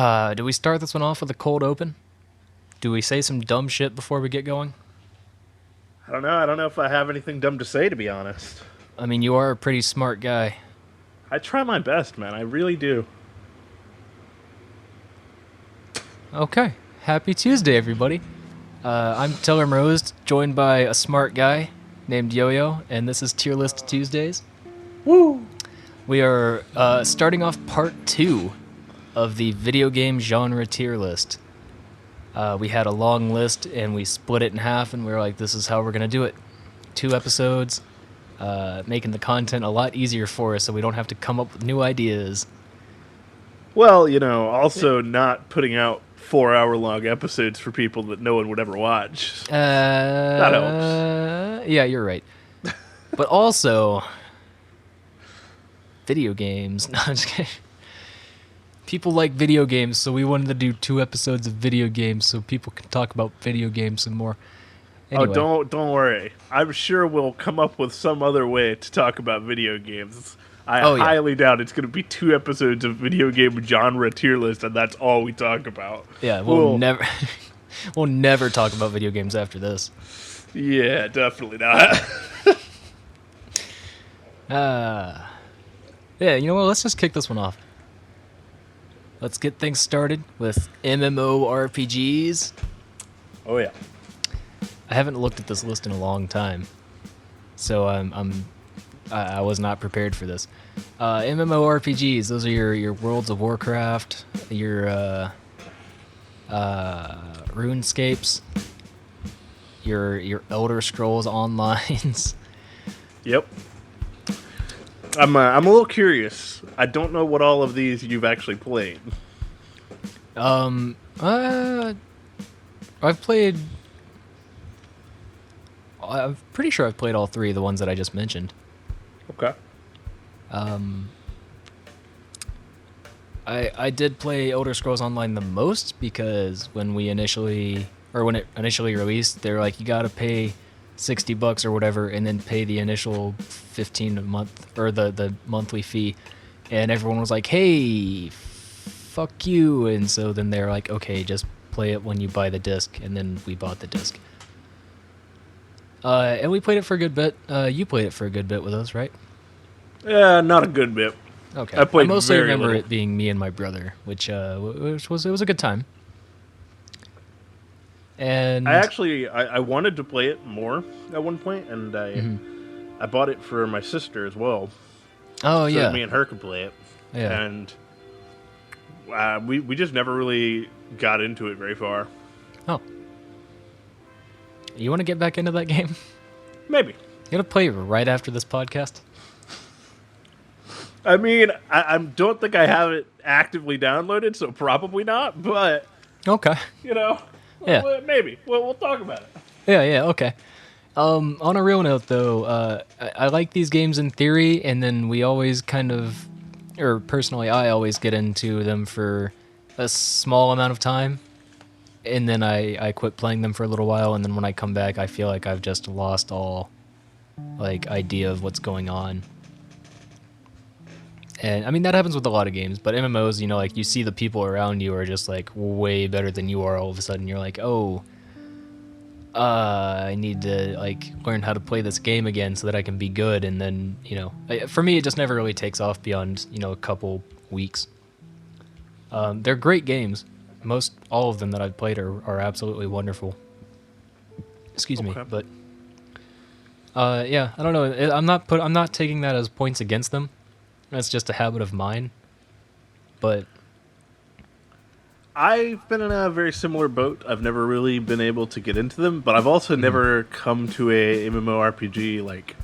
Do we start this one off with a cold open? Do we say some dumb shit before we get going? I don't know. I don't know if I have anything dumb to say, to be honest. I mean, you are a pretty smart guy. I try my best, man. I really do. Okay. Happy Tuesday, everybody. I'm Teller Morose, joined by a smart guy named YOYO, and this is Tier List Tuesdays. Woo! We are starting off part 2 of the video game genre tier list. We had a long list, and we split it in half, and we were like, this is how we're going to do it. 2 episodes, making the content a lot easier for us so we don't have to come up with new ideas. Well, also not putting out 4-hour-long episodes for people that no one would ever watch. That helps. Yeah, you're right. But also, video games. No, I'm just kidding. People like video games, so we wanted to do 2 episodes of video games so people can talk about video games some more. Anyway. Oh, don't worry. I'm sure we'll come up with some other way to talk about video games. I highly doubt it's going to be 2 episodes of video game genre tier list, and that's all we talk about. Yeah, we'll never we'll never talk about video games after this. Yeah, definitely not. Yeah, you know what? Let's just kick this one off. Let's get things started with MMORPGs. Oh yeah. I haven't looked at this list in a long time, so I was not prepared for this. MMORPGs, those are your Worlds of Warcraft, your RuneScapes, your Elder Scrolls Onlines. Yep. I'm a little curious. I don't know what all of these you've actually played. I've played. I'm pretty sure I've played all 3 of the ones that I just mentioned. Okay. I did play Elder Scrolls Online the most because when it initially released, they're like, you gotta pay $60 or whatever, and then pay the initial $15 a month or the monthly fee, and everyone was like, "Hey, fuck you!" And so then they're like, "Okay, just play it when you buy the disc," and then we bought the disc. And we played it for a good bit. You played it for a good bit with us, right? Yeah, not a good bit. Okay. I mostly remember little. it being me and my brother, which was a good time. And I wanted to play it more at one point, and I bought it for my sister as well. Oh, so yeah. that me and her could play it. Yeah. And we just never really got into it very far. Oh. You want to get back into that game? Maybe. You want to play right after this podcast? I mean, I don't think I have it actively downloaded, so probably not, but... Okay. Yeah. Maybe. We'll talk about it. Yeah, okay. On a real note, though, I like these games in theory, and then we always personally, I always get into them for a small amount of time, and then I quit playing them for a little while, and then when I come back, I feel like I've just lost all, idea of what's going on. And, I mean, that happens with a lot of games, but MMOs, you see the people around you are just, way better than you are all of a sudden. You're like, oh, I need to, learn how to play this game again so that I can be good. And then, for me, it just never really takes off beyond, a couple weeks. They're great games. All of them that I've played are absolutely wonderful. Excuse me, but, yeah, I don't know. I'm not taking that as points against them. That's just a habit of mine. But I've been in a very similar boat. I've never really been able to get into them, but I've also never come to a MMORPG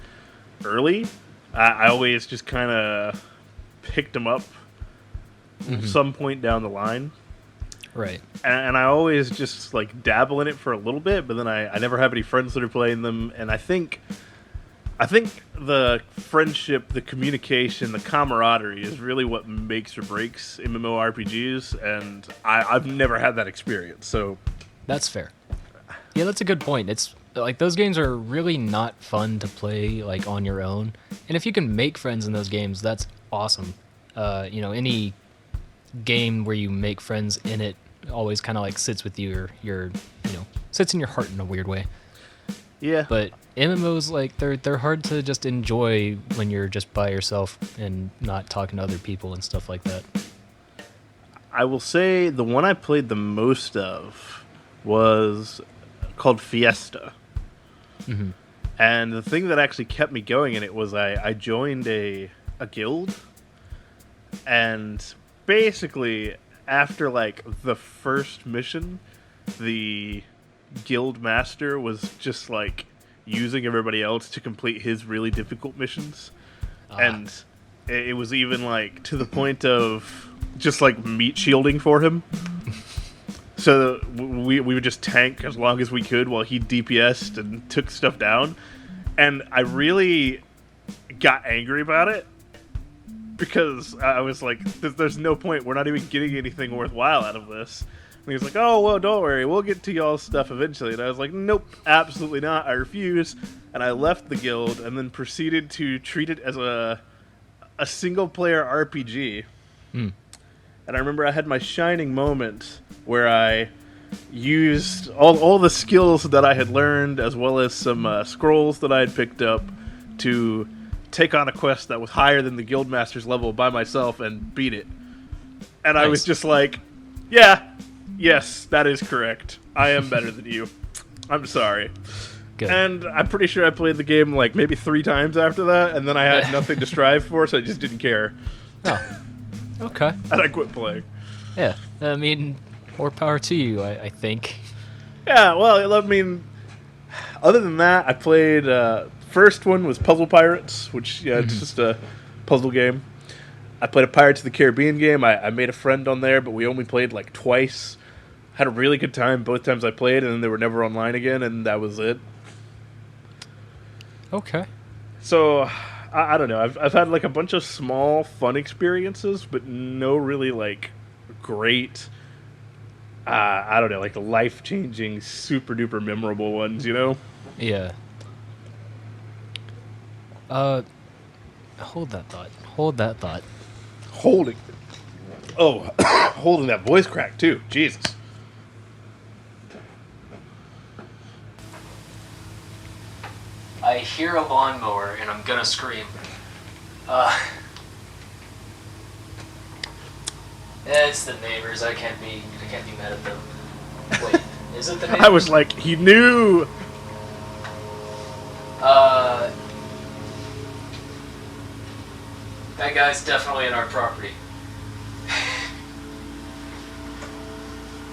early. I always just kind of picked them up some point down the line. Right. And I always just dabble in it for a little bit, but then I never have any friends that are playing them, and I think the friendship, the communication, the camaraderie is really what makes or breaks MMORPGs, and I've never had that experience, so... That's fair. Yeah, that's a good point. It's, those games are really not fun to play, on your own. And if you can make friends in those games, that's awesome. Any game where you make friends in it always kind of like sits with you, or sits in your heart in a weird way. Yeah. But MMOs, like, they're hard to just enjoy when you're just by yourself and not talking to other people and stuff like that. I will say the one I played the most of was called Fiesta. Mm-hmm. And the thing that actually kept me going in it was I joined a guild. And basically, after like the first mission, the guild master was just like using everybody else to complete his really difficult missions. And it was even like to the point of just like meat shielding for him. So we would just tank as long as we could while he DPS'd and took stuff down. And I really got angry about it because I was like, there's no point. We're not even getting anything worthwhile out of this. And he was like, oh, well, don't worry. We'll get to y'all's stuff eventually. And I was like, nope, absolutely not. I refuse. And I left the guild and then proceeded to treat it as a single-player RPG. Mm. And I remember I had my shining moment where I used all the skills that I had learned, as well as some scrolls that I had picked up, to take on a quest that was higher than the Guildmaster's level by myself and beat it. And nice. I was just like, yes, that is correct. I am better than you. I'm sorry. Good. And I'm pretty sure I played the game like maybe 3 times after that, and then I had nothing to strive for, so I just didn't care. Oh, okay. And I quit playing. Yeah, I mean, more power to you, I think. Yeah, well, I mean, other than that, I played, first one was Puzzle Pirates, which, it's just a puzzle game. I played a Pirates of the Caribbean game. I made a friend on there, but we only played like twice. Had a really good time both times I played, and then they were never online again, and that was it. Okay. So, I don't know. I've had like a bunch of small, fun experiences, but no really like great, I don't know, like life-changing, super-duper memorable ones, you know? Yeah. Hold that thought. Holding. Oh, holding that voice crack, too. Jesus. I hear a lawnmower and I'm gonna scream. It's the neighbors. I can't be mad at them. Wait, is it the neighbors? I was like, he knew. That guy's definitely in our property.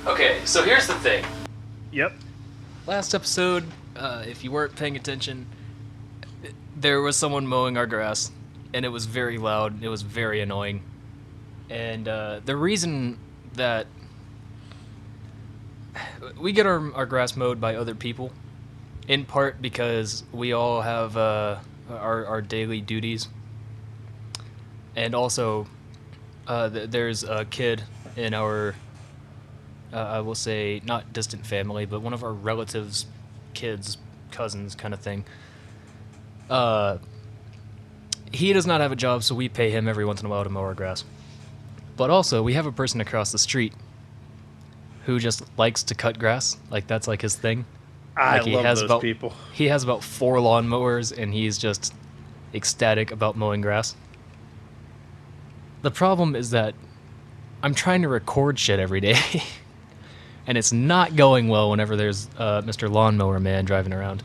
Okay, so here's the thing. Yep. Last episode, if you weren't paying attention, there was someone mowing our grass, and it was very loud. It was very annoying. And the reason that we get our grass mowed by other people, in part because we all have our daily duties. And also, there's a kid in our, I will say, not distant family, but one of our relatives' kids, cousins kind of thing. He does not have a job, so we pay him every once in a while to mow our grass. But also, we have a person across the street who just likes to cut grass. Like, that's like his thing. I like, love those people. He has about 4 lawnmowers, and he's just ecstatic about mowing grass. The problem is that I'm trying to record shit every day, and it's not going well whenever there's Mr. Lawnmower Man driving around.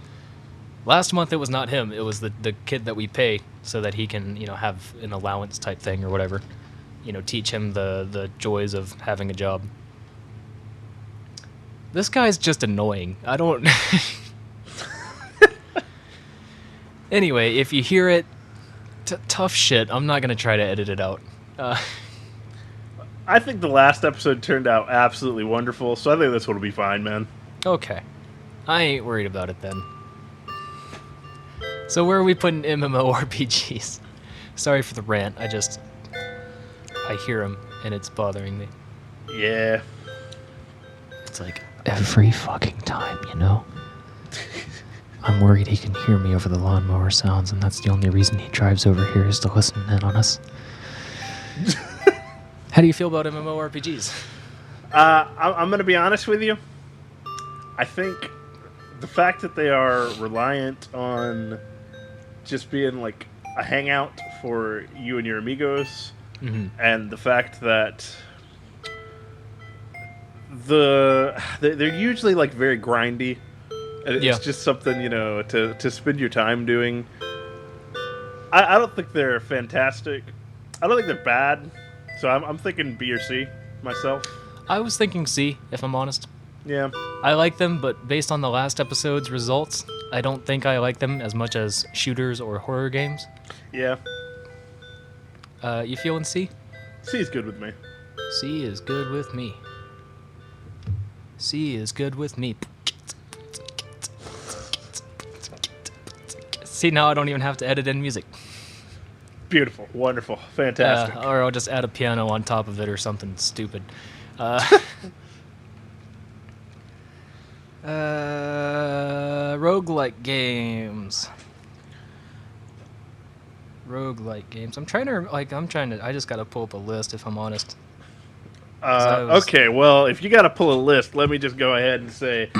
Last month, it was not him. It was the kid that we pay so that he can, have an allowance type thing or whatever. Teach him the joys of having a job. This guy's just annoying. I don't... Anyway, if you hear it, tough shit. I'm not going to try to edit it out. I think the last episode turned out absolutely wonderful, so I think this one will be fine, man. Okay. I ain't worried about it then. So where are we putting MMORPGs? Sorry for the rant. I hear him, and it's bothering me. Yeah. It's like, every fucking time, I'm worried he can hear me over the lawnmower sounds, and that's the only reason he drives over here is to listen in on us. How do you feel about MMORPGs? I'm going to be honest with you. I think the fact that they are reliant on just being like a hangout for you and your amigos, and the fact that they're usually like very grindy. It's just something, to spend your time doing. I don't think they're fantastic. I don't think they're bad. So I'm thinking B or C myself. I was thinking C, if I'm honest. Yeah. I like them, but based on the last episode's results, I don't think I like them as much as shooters or horror games. Yeah. You feeling C? C is good with me. C is good with me. C is good with me. See, now I don't even have to edit in music. Beautiful. Wonderful. Fantastic. Or I'll just add a piano on top of it or something stupid. Roguelike games. Roguelike games. I just gotta pull up a list if I'm honest. Okay, well, if you gotta pull a list, let me just go ahead and say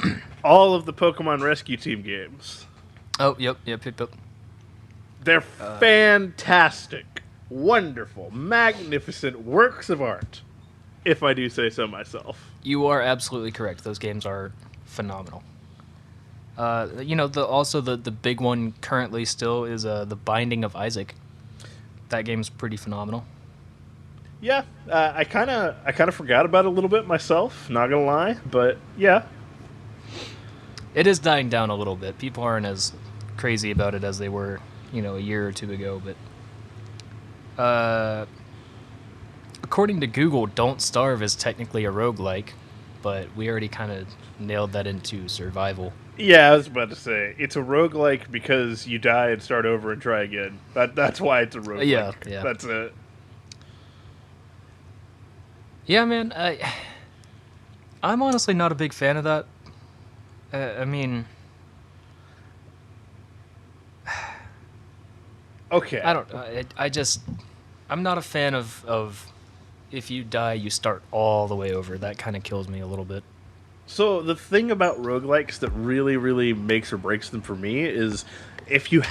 all of the Pokemon Rescue Team games. Oh, yep. They're fantastic, wonderful, magnificent works of art, if I do say so myself. You are absolutely correct. Those games are phenomenal. The big one currently still is The Binding of Isaac. That game's pretty phenomenal. Yeah, I kind of forgot about it a little bit myself, not gonna lie, but yeah. It is dying down a little bit. People aren't as crazy about it as they were, a year or two ago, but according to Google, Don't Starve is technically a roguelike, but we already kind of nailed that into survival. Yeah, I was about to say, it's a roguelike because you die and start over and try again. That's why it's a roguelike. Yeah. That's it. Yeah, man, I'm honestly not a big fan of that. Okay. I'm not a fan of if you die, you start all the way over. That kind of kills me a little bit. So the thing about roguelikes that really, really makes or breaks them for me is if you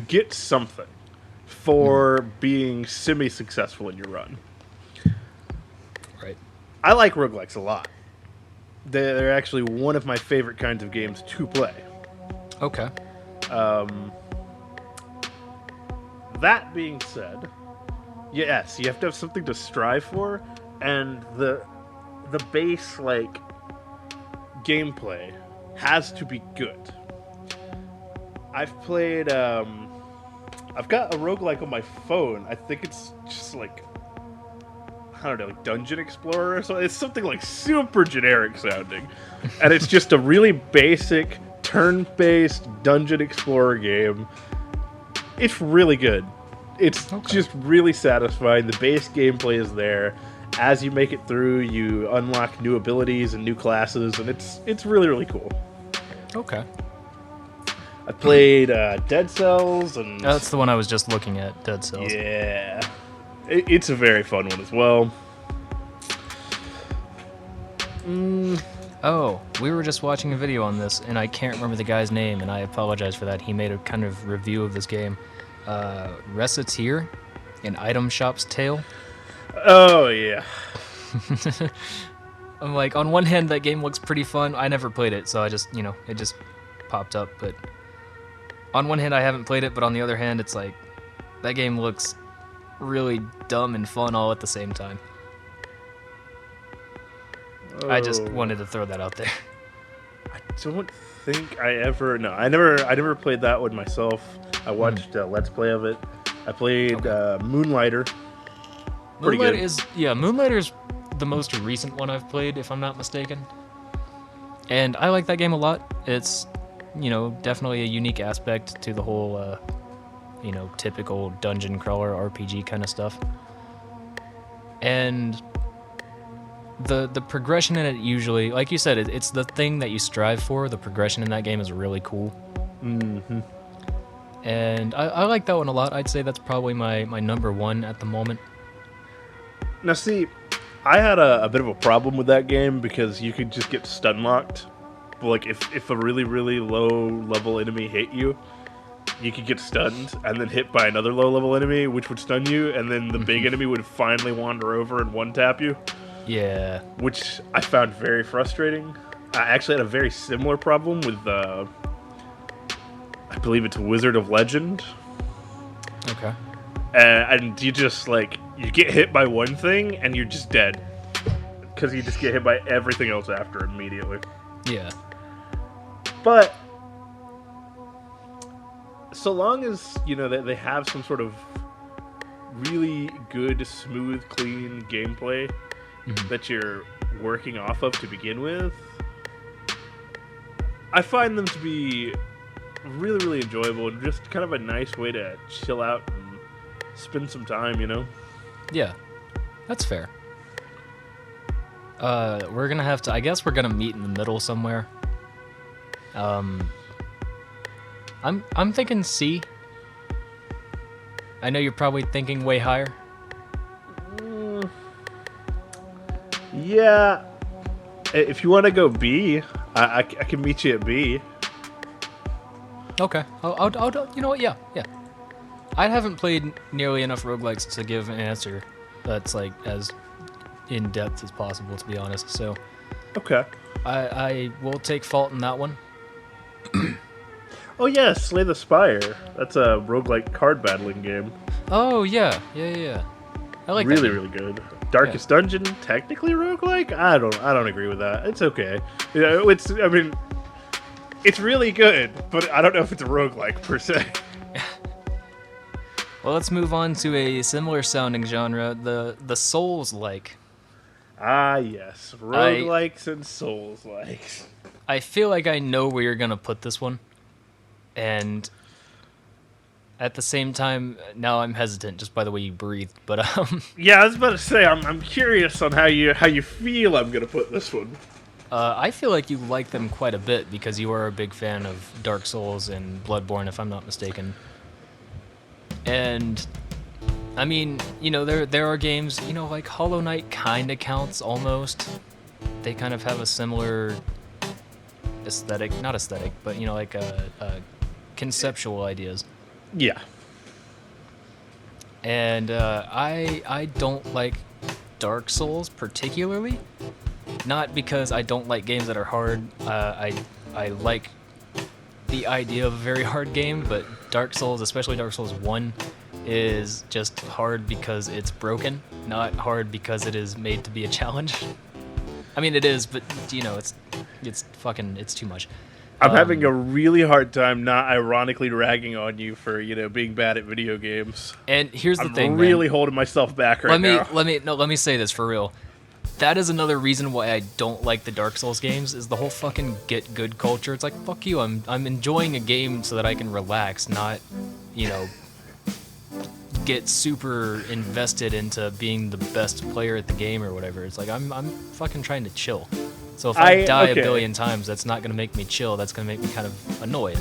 get something for being semi-successful in your run. Right. I like roguelikes a lot. They're actually one of my favorite kinds of games to play. Okay. That being said, yes, you have to have something to strive for, and the base gameplay has to be good. I've played I've got a roguelike on my phone. I think it's just I don't know, Dungeon Explorer or something. It's something super generic sounding. And it's just a really basic turn-based Dungeon Explorer game. It's really good. It's just really satisfying. The base gameplay is there. As you make it through, you unlock new abilities and new classes, and it's really, really cool. Okay. I played Dead Cells, and That's the one I was just looking at, Dead Cells. yeah, it's a very fun one as well. Oh, we were just watching a video on this, and I can't remember the guy's name, and I apologize for that. He made a kind of review of this game. Reciteer, an Item Shop's Tale. Oh, yeah. I'm on one hand, that game looks pretty fun. I never played it, so I just, it just popped up. But on one hand, I haven't played it, but on the other hand, it's that game looks really dumb and fun all at the same time. Oh. I just wanted to throw that out there. I don't think I never played that one myself. I watched Let's Play of it. I played Moonlighter. Pretty good. Moonlighter's the most recent one I've played, if I'm not mistaken. And I like that game a lot. It's, definitely a unique aspect to the whole, typical dungeon crawler RPG kind of stuff. And the progression in it usually, like you said, it's the thing that you strive for. The progression in that game is really cool. Mm-hmm. And I like that one a lot. I'd say that's probably my number one at the moment. Now, see, I had a bit of a problem with that game because you could just get stun locked. Like, if a really, really low-level enemy hit you, you could get stunned and then hit by another low-level enemy, which would stun you, and then the big enemy would finally wander over and one-tap you. Yeah. Which I found very frustrating. I actually had a very similar problem with, I believe it's Wizard of Legend. Okay. And you just, like, you get hit by one thing, and you're just dead. Because you just get hit by everything else after immediately. Yeah. But so long as, you know, they have some sort of really good, smooth, clean gameplay that you're working off of to begin with, I find them to be really, really enjoyable and just kind of a nice way to chill out and spend some time, you know? Yeah. That's fair. We're gonna have to, I guess we're gonna meet in the middle somewhere. I'm thinking C. I know you're probably thinking way higher. Yeah. If you want to go B, I can meet you at B. Okay. I'll you know what? Yeah. I haven't played nearly enough roguelikes to give an answer that's like as in depth as possible, to be honest. So, okay. I will take fault in that one. Oh yeah, Slay the Spire. That's a roguelike card battling game. Oh yeah. I like really, that. really good. Darkest Dungeon, technically roguelike? I don't agree with that. It's okay. You know, it's really good, but I don't know if it's a roguelike per se. Well, let's move on to a similar sounding genre, the Souls-like. Ah yes, roguelikes and Souls-likes. I feel like I know where you're gonna put this one, and at the same time, now I'm hesitant just by the way you breathed. But yeah, I was about to say I'm curious on how you feel I'm gonna put this one. I feel like you like them quite a bit because you are a big fan of Dark Souls and Bloodborne, if I'm not mistaken. And I mean, you know, there are games, you know, like Hollow Knight kind of counts almost. They kind of have a similar aesthetic, not aesthetic, but you know, like conceptual ideas. Yeah. And I don't like Dark Souls particularly, not because I don't like games that are hard. I like the idea of a very hard game, but Dark Souls, especially Dark Souls 1, is just hard because it's broken, not hard because it is made to be a challenge. I mean, it is, but you know, it's too much. I'm having a really hard time not ironically ragging on you for, you know, being bad at video games. And here's the thing, I'm really man. holding myself back right now. Let me say this for real. That is another reason why I don't like the Dark Souls games, is the whole fucking get good culture. It's like, fuck you, I'm enjoying a game so that I can relax, not, you know, get super invested into being the best player at the game or whatever. It's like, I'm fucking trying to chill. So if I die a billion times, that's not going to make me chill. That's going to make me kind of annoyed.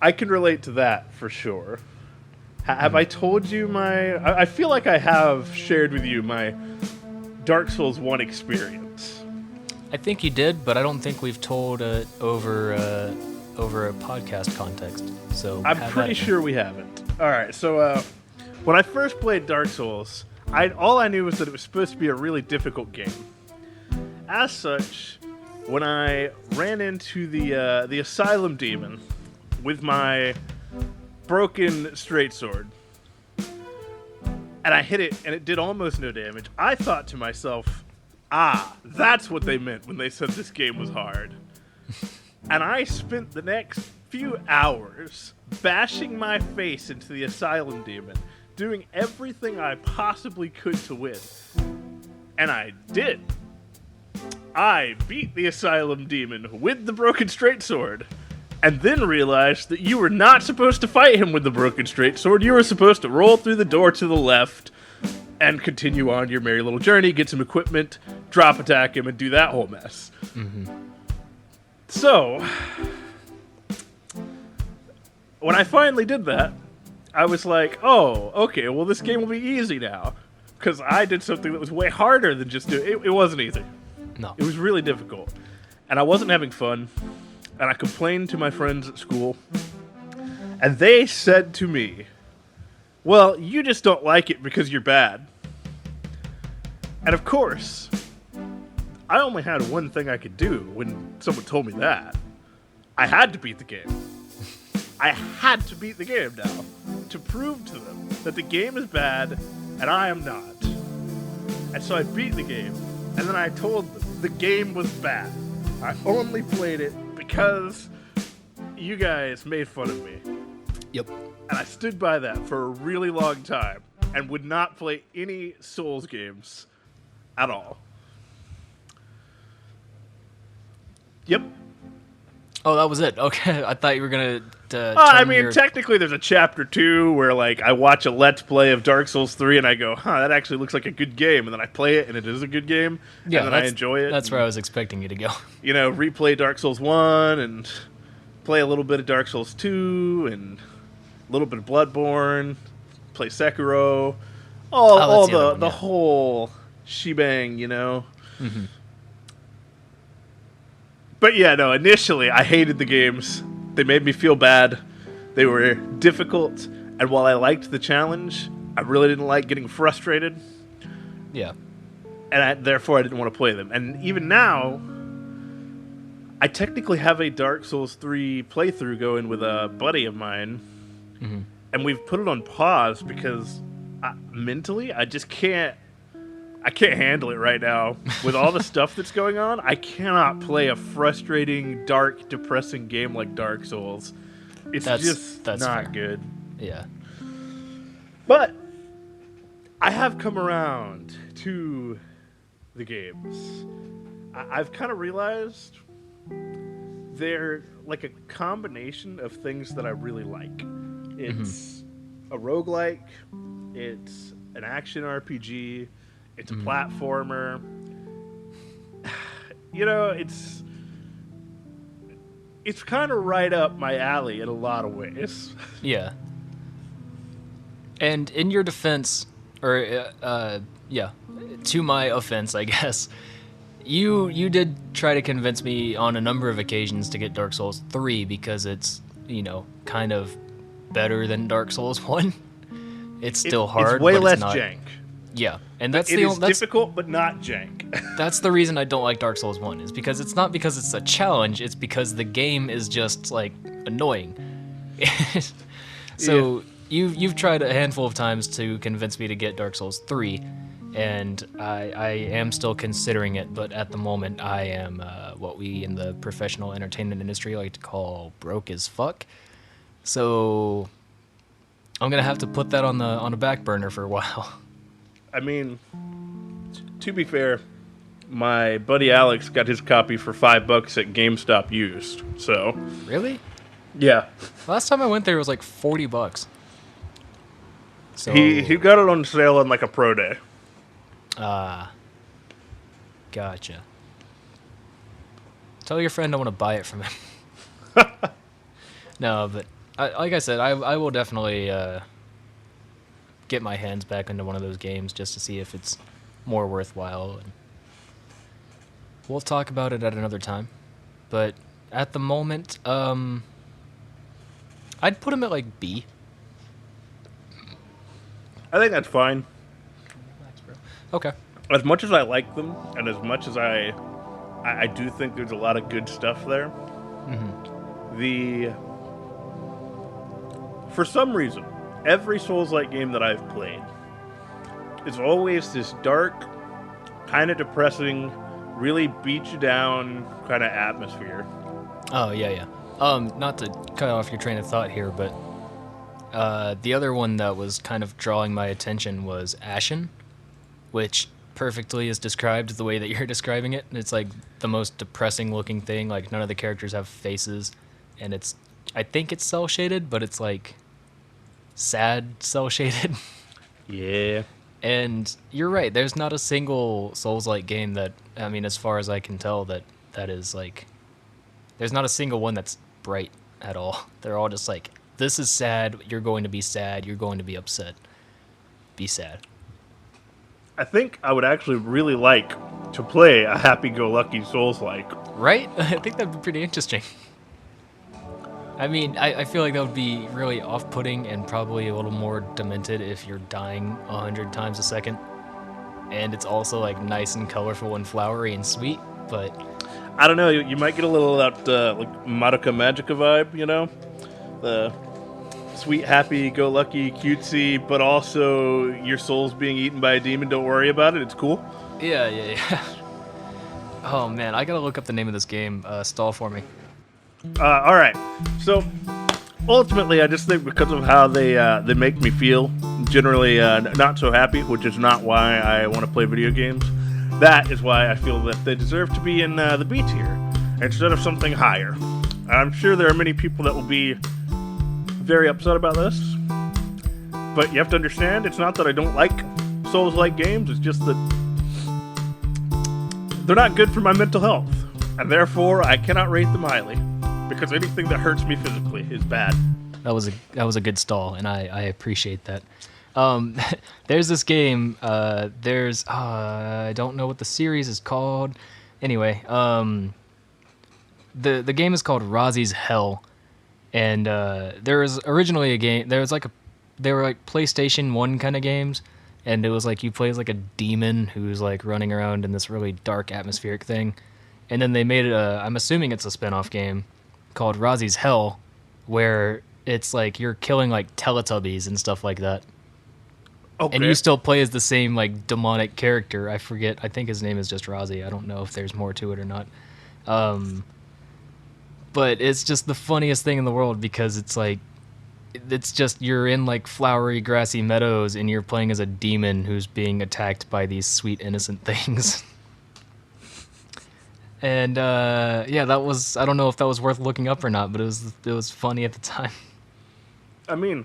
I can relate to that for sure. Have I told you I feel like I have shared with you my Dark Souls 1 experience. I think you did, but I don't think we've told it over a podcast context. So I'm pretty sure we haven't. All right, so when I first played Dark Souls, all I knew was that it was supposed to be a really difficult game. As such, when I ran into the Asylum Demon with my broken straightsword, and I hit it, and it did almost no damage, I thought to myself, that's what they meant when they said this game was hard. And I spent the next few hours bashing my face into the Asylum Demon, doing everything I possibly could to win. And I did. I beat the Asylum Demon with the broken straightsword, and then realized that you were not supposed to fight him with the broken straightsword. You were supposed to roll through the door to the left and continue on your merry little journey, get some equipment, drop attack him, and do that whole mess. Mm-hmm. So, when I finally did that, I was like, oh, okay, well, this game will be easy now. because I did something that was way harder than just doing it. It wasn't easy. No. It was really difficult. And I wasn't having fun. And I complained to my friends at school. And they said to me, well, you just don't like it because you're bad. And of course, I only had one thing I could do when someone told me that. I had to beat the game. I had to beat the game now to prove to them that the game is bad and I am not. And so I beat the game. And then I told them the game was bad. I only played it because you guys made fun of me. Yep. And I stood by that for a really long time and would not play any Souls games at all. Yep. Oh, that was it. Okay, I thought you were gonna. I mean, technically, there's a chapter 2 where, like, I watch a Let's Play of Dark Souls 3 and I go, that actually looks like a good game. And then I play it and it is a good game. Yeah, and then I enjoy it. That's where I was expecting you to go. You know, replay Dark Souls 1 and play a little bit of Dark Souls 2 and a little bit of Bloodborne, play Sekiro. All the whole shebang, you know? Mm-hmm. But yeah, no, initially I hated the games. They made me feel bad. They were difficult. And while I liked the challenge, I really didn't like getting frustrated. Yeah. And therefore I didn't want to play them. And even now, I technically have a Dark Souls 3 playthrough going with a buddy of mine. Mm-hmm. And we've put it on pause because mentally I just can't. I can't handle it right now. With all the stuff that's going on, I cannot play a frustrating, dark, depressing game like Dark Souls. That's not fair. Good. Yeah. But I have come around to the games. I've kind of realized they're like a combination of things that I really like. It's a roguelike. It's an action RPG. It's a platformer. You know, it's kind of right up my alley in a lot of ways. Yeah. And in your defense, or to my offense, I guess, you did try to convince me on a number of occasions to get Dark Souls 3 because it's, kind of better than Dark Souls 1. It's still hard. It's way less not jank. Yeah, and that's difficult, but not jank. That's the reason I don't like Dark Souls 1, is because it's not because it's a challenge, it's because the game is just, like, annoying. So, you've tried a handful of times to convince me to get Dark Souls 3, and I am still considering it, but at the moment I am what we in the professional entertainment industry like to call broke as fuck. So, I'm going to have to put that on a back burner for a while. I mean, to be fair, my buddy Alex got his copy for $5 at GameStop used. So really, yeah. Last time I went there it was like $40. So he got it on sale on like a pro day. Gotcha. Tell your friend I want to buy it from him. No, but like I said, I will definitely. Get my hands back into one of those games just to see if it's more worthwhile. And we'll talk about it at another time. But at the moment, I'd put him at like B. I think that's fine. Okay. As much as I like them, and as much as I do think there's a lot of good stuff there, for some reason, every Souls-like game that I've played is always this dark, kind of depressing, really beat you down kind of atmosphere. Oh, yeah. Not to cut off your train of thought here, but the other one that was kind of drawing my attention was Ashen, which perfectly is described the way that you're describing it. It's like the most depressing looking thing. Like none of the characters have faces, and I think it's cel shaded, but it's like sad cel shaded. Yeah. And you're right, there's not a single Souls-like game that, I mean, as far as I can tell, that is like, there's not a single one that's bright at all. They're all just like, this is sad, you're going to be sad, you're going to be upset. Be sad. I think I would actually really like to play a happy-go-lucky Souls-like. Right? I think that'd be pretty interesting. I mean, I feel like that would be really off-putting and probably a little more demented if you're dying 100 times a second. And it's also like nice and colorful and flowery and sweet, but I don't know. You might get a little of that like Madoka Magica vibe, you know, the sweet, happy-go-lucky, cutesy, but also your soul's being eaten by a demon. Don't worry about it. It's cool. yeah. Oh man, I gotta look up the name of this game. Stall for me. All right. So ultimately, I just think because of how they make me feel, generally not so happy, which is not why I want to play video games. That is why I feel that they deserve to be in the B tier instead of something higher. I'm sure there are many people that will be very upset about this, but you have to understand, it's not that I don't like Souls-like games, it's just that they're not good for my mental health, and therefore I cannot rate them highly, because anything that hurts me physically is bad. That was a good stall, and I appreciate that. There's this game. I don't know what the series is called. Anyway, the game is called Rosie's Hell, and there was originally a game. They were like PlayStation 1 kind of games, and it was like you play as like a demon who's like running around in this really dark atmospheric thing, and then they made it. I'm assuming it's a spin-off game called Rosie's Hell, where it's like you're killing like Teletubbies and stuff like that. Okay. And you still play as the same like demonic character. I forget. I think his name is just Rosie. I don't know if there's more to it or not. But it's just the funniest thing in the world because it's like it's just you're in like flowery grassy meadows and you're playing as a demon who's being attacked by these sweet innocent things. And yeah, that was, I don't know if that was worth looking up or not, but it was funny at the time. I mean,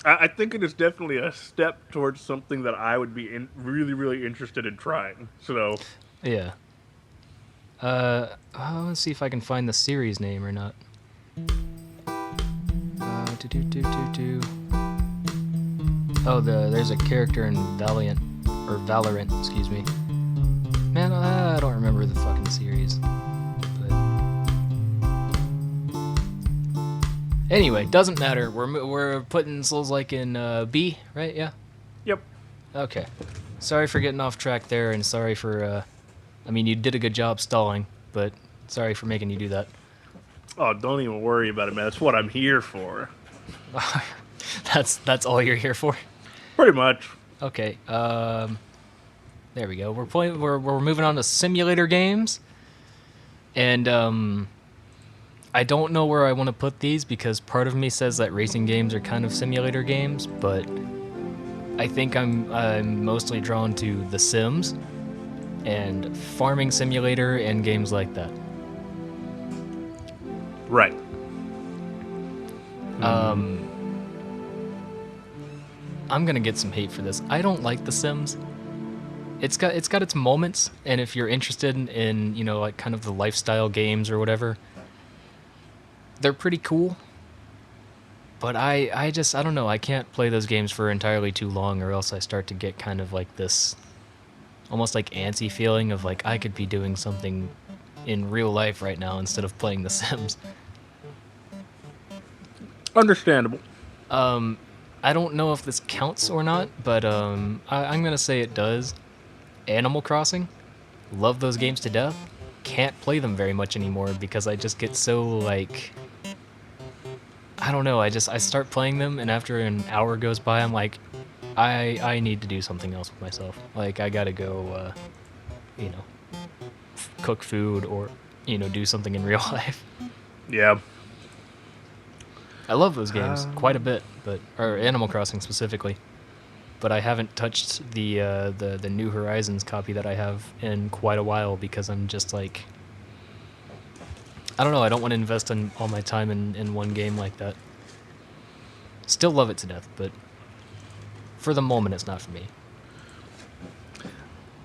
I think it is definitely a step towards something that I would be really, really interested in trying. So, Yeah. Let's see if I can find the series name or not. Oh, there's a character in Valorant, excuse me. Man, I don't remember the fucking series. But anyway, doesn't matter. We're putting Souls-like in B, right? Yeah. yep. Okay. Sorry for getting off track there, and sorry for. I mean, you did a good job stalling, but sorry for making you do that. Oh, don't even worry about it, man. That's what I'm here for. That's all you're here for. Pretty much. Okay. There we go. We're moving on to simulator games, and I don't know where I want to put these because part of me says that racing games are kind of simulator games, but I think I'm mostly drawn to The Sims and Farming Simulator and games like that. Right. I'm gonna get some hate for this. I don't like The Sims. It's got its moments, and if you're interested in you know like kind of the lifestyle games or whatever, they're pretty cool. But I don't know. I can't play those games for entirely too long, or else I start to get kind of like this, almost like antsy feeling of like I could be doing something in real life right now instead of playing The Sims. Understandable. I don't know if this counts or not, but I'm gonna say it does. Animal Crossing, love those games to death. Can't play them very much anymore because I just get so like, I don't know. I start playing them, and after an hour goes by, I'm like, I need to do something else with myself. Like I gotta go, you know, cook food or you know do something in real life. Yeah. I love those games quite a bit, or Animal Crossing specifically. But I haven't touched the New Horizons copy that I have in quite a while because I'm just like, I don't know. I don't want to invest all my time in one game like that. Still love it to death, but for the moment, it's not for me.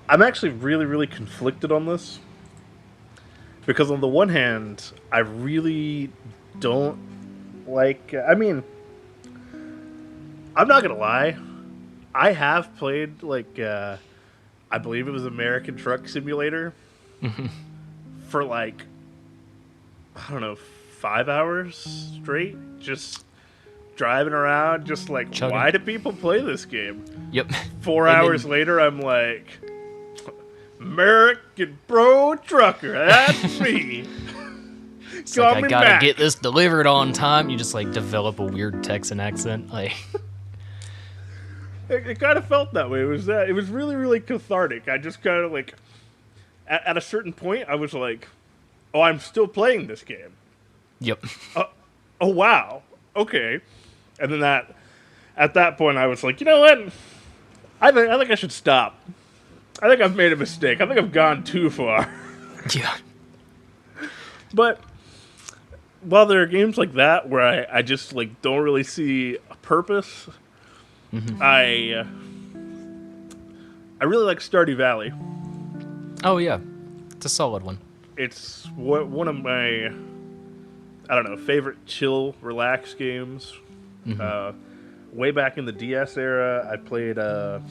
I'm actually really, really conflicted on this. Because on the one hand, I really don't like... I mean, I'm not going to lie. I have played like I believe it was American Truck Simulator for like I don't know 5 hours straight, just driving around, just like Chugging. why do people play this game? Yep. 4 And hours then- later, I'm like, American Pro Trucker, that's me. It's like, I Coming gotta back. get this delivered on time. You just like develop a weird Texan accent. Like, It kind of felt that way. It was really, really cathartic. I just kind of like, at a certain point, I was like, oh, I'm still playing this game. yep. Oh, wow. Okay. And then at that point, I was like, you know what? I think I should stop. I think I've made a mistake. I think I've gone too far. Yeah. But while there are games like that where I just like don't really see a purpose, I really like Stardew Valley. Oh yeah, it's a solid one. It's one of my I don't know favorite chill relax games. Way back in the DS era, I played a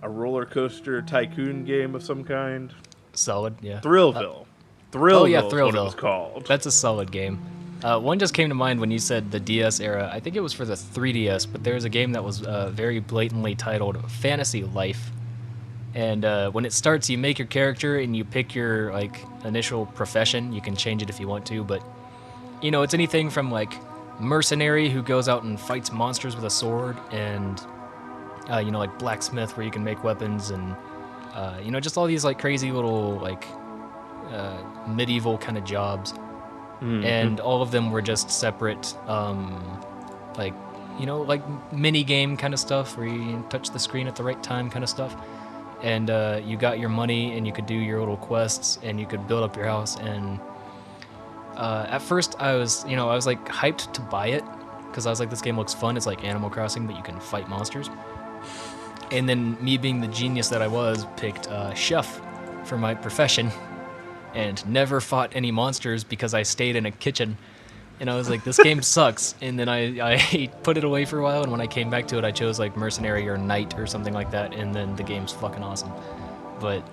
roller coaster tycoon game of some kind. Solid. Yeah. Thrillville. Oh yeah, Thrillville is what it Thrillville. was called. That's a solid game. One just came to mind when you said the DS era. I think it was for the 3DS, but there was a game that was very blatantly titled Fantasy Life. And when it starts, you make your character and you pick your like initial profession. You can change it if you want to, but you know, it's anything from like mercenary who goes out and fights monsters with a sword, and you know, like blacksmith where you can make weapons, and you know, just all these like crazy little like medieval kind of jobs. And all of them were just separate, like, you know, like mini game kind of stuff where you touch the screen at the right time kind of stuff. And you got your money and you could do your little quests and you could build up your house. And at first I was like hyped to buy it because I was like, this game looks fun. It's like Animal Crossing, but you can fight monsters. And then me being the genius that I was, picked chef for my profession. And never fought any monsters because I stayed in a kitchen. And I was like, this game sucks. And then I put it away for a while, and when I came back to it, I chose like mercenary or knight or something like that, and then the game's fucking awesome. But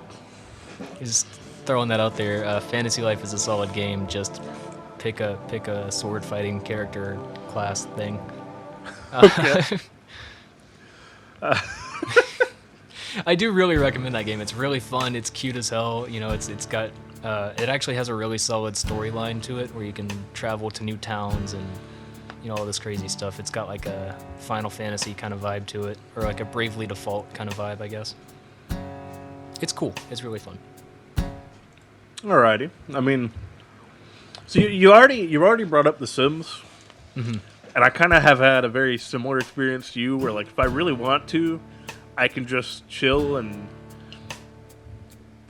just throwing that out there, Fantasy Life is a solid game. Just pick a sword fighting character class thing. Okay. I do really recommend that game. It's really fun. It's cute as hell. You know, it's got it actually has a really solid storyline to it where you can travel to new towns and you know all this crazy stuff. It's got like a Final Fantasy kind of vibe to it, or like a Bravely Default kind of vibe, I guess. It's cool. It's really fun. Alrighty. I mean, so you already brought up The Sims, and I kind of have had a very similar experience to you, where like if I really want to, I can just chill and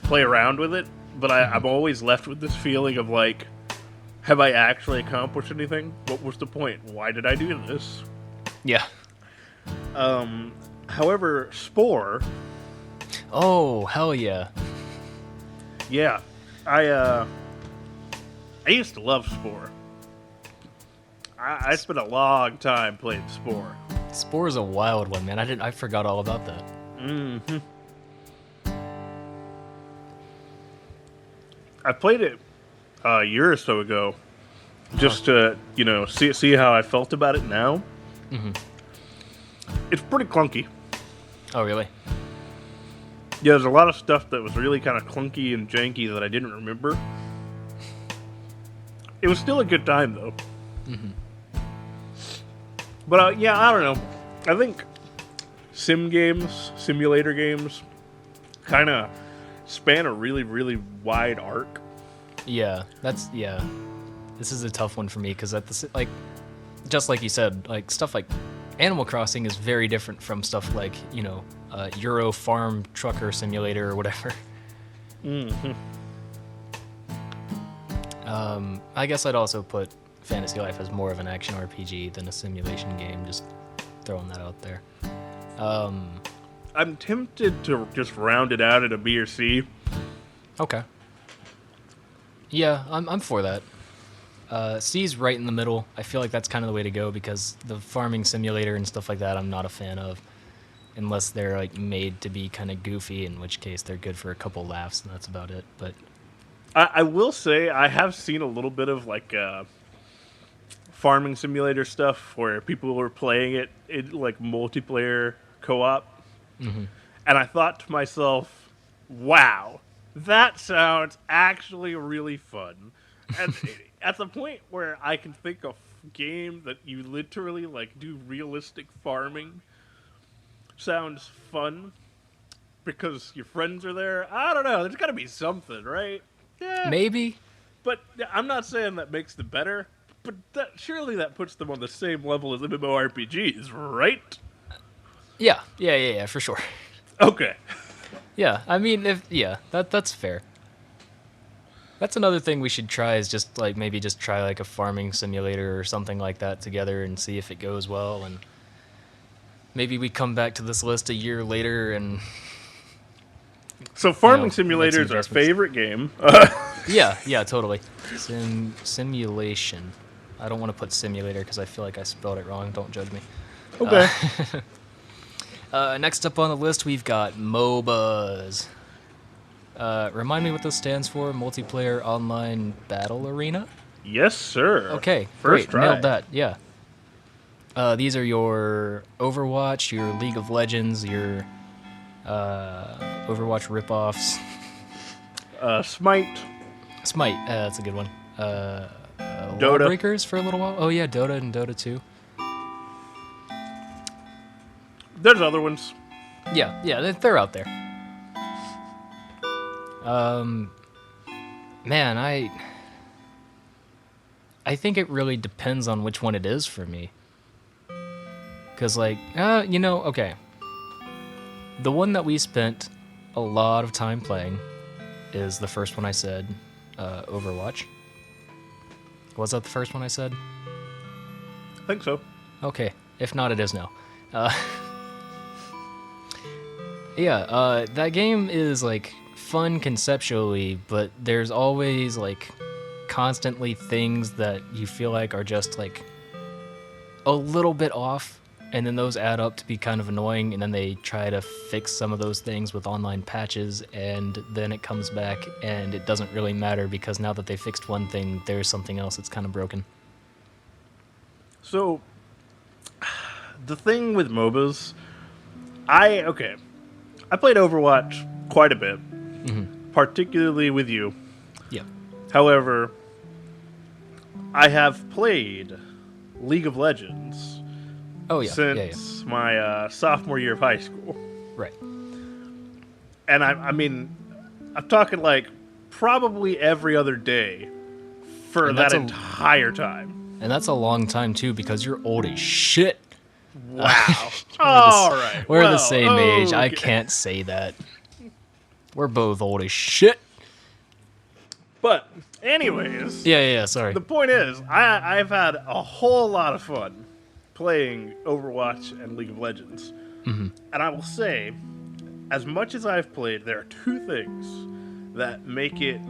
play around with it. But I'm always left with this feeling of like, have I actually accomplished anything? What was the point? Why did I do this? Yeah. However, Spore, Oh, hell yeah. yeah, I used to love Spore. I spent a long time playing Spore. Spore's a wild one, man. I forgot all about that. Mm-hmm. I played it a year or so ago, just to see how I felt about it now. It's pretty clunky. Oh, really? Yeah, there's a lot of stuff that was really kind of clunky and janky that I didn't remember. It was still a good time though. But yeah, I don't know. I think simulator games, kind of span a really, really wide arc. Yeah, this is a tough one for me because like, just like you said, like stuff like Animal Crossing is very different from stuff like Euro Farm Trucker Simulator or whatever. I guess I'd also put Fantasy Life as more of an action RPG than a simulation game. Just throwing that out there. I'm tempted to just round it out at a B or C. Okay. Yeah, I'm for that. C's right in the middle. I feel like that's kind of the way to go because the farming simulator and stuff like that I'm not a fan of. unless they're like made to be kind of goofy, in which case they're good for a couple laughs and that's about it. But I will say I have seen a little bit of like farming simulator stuff where people were playing it in like multiplayer co-op, mhm. and I thought to myself, "Wow, that sounds actually really fun." And at the point where I can think of a game that you literally like do realistic farming sounds fun because your friends are there. I don't know. There's got to be something, right? Yeah, Maybe. but I'm not saying that makes them better. But surely that puts them on the same level as MMORPGs, right? Yeah, for sure. Okay. Yeah, I mean, that's fair. That's another thing we should try is just like maybe just try like a farming simulator or something like that together and see if it goes well. And maybe we come back to this list a year later and So Farming make some Simulator is our adjustments. favorite game. yeah, totally. Simulation. I don't want to put simulator because I feel like I spelled it wrong. Don't judge me. Okay. Next up on the list, we've got MOBAs. Remind me what this stands for. Multiplayer Online Battle Arena? Yes, sir. Okay, First great. try. Nailed that, yeah. These are your Overwatch, your League of Legends, your Overwatch ripoffs. Smite. Smite, that's a good one. Dota. Lawbreakers for a little while. Oh yeah, Dota and Dota 2. There's other ones. Yeah, they're out there. Man, I think it really depends on which one it is for me. Cause like, okay. The one that we spent a lot of time playing is the first one I said, Overwatch. Was that the first one I said? I think so. Okay, if not, it is now. That game is like fun conceptually, but there's always like constantly things that you feel like are just like a little bit off, and then those add up to be kind of annoying, and then they try to fix some of those things with online patches, and then it comes back and it doesn't really matter because now that they fixed one thing, there's something else that's kind of broken. So, the thing with MOBAs, I played Overwatch quite a bit, particularly with you. Yeah. However, I have played League of Legends Oh yeah. since my sophomore year of high school. Right. And I mean, I'm talking like probably every other day for And that that's entire time. And that's a long time too because you're old as shit. Wow. All right. We're the Well, same age. I okay. can't say that. We're both old as shit. But anyways, Yeah, sorry. the point is, I've had a whole lot of fun playing Overwatch and League of Legends. And I will say, as much as I've played, there are two things that make it,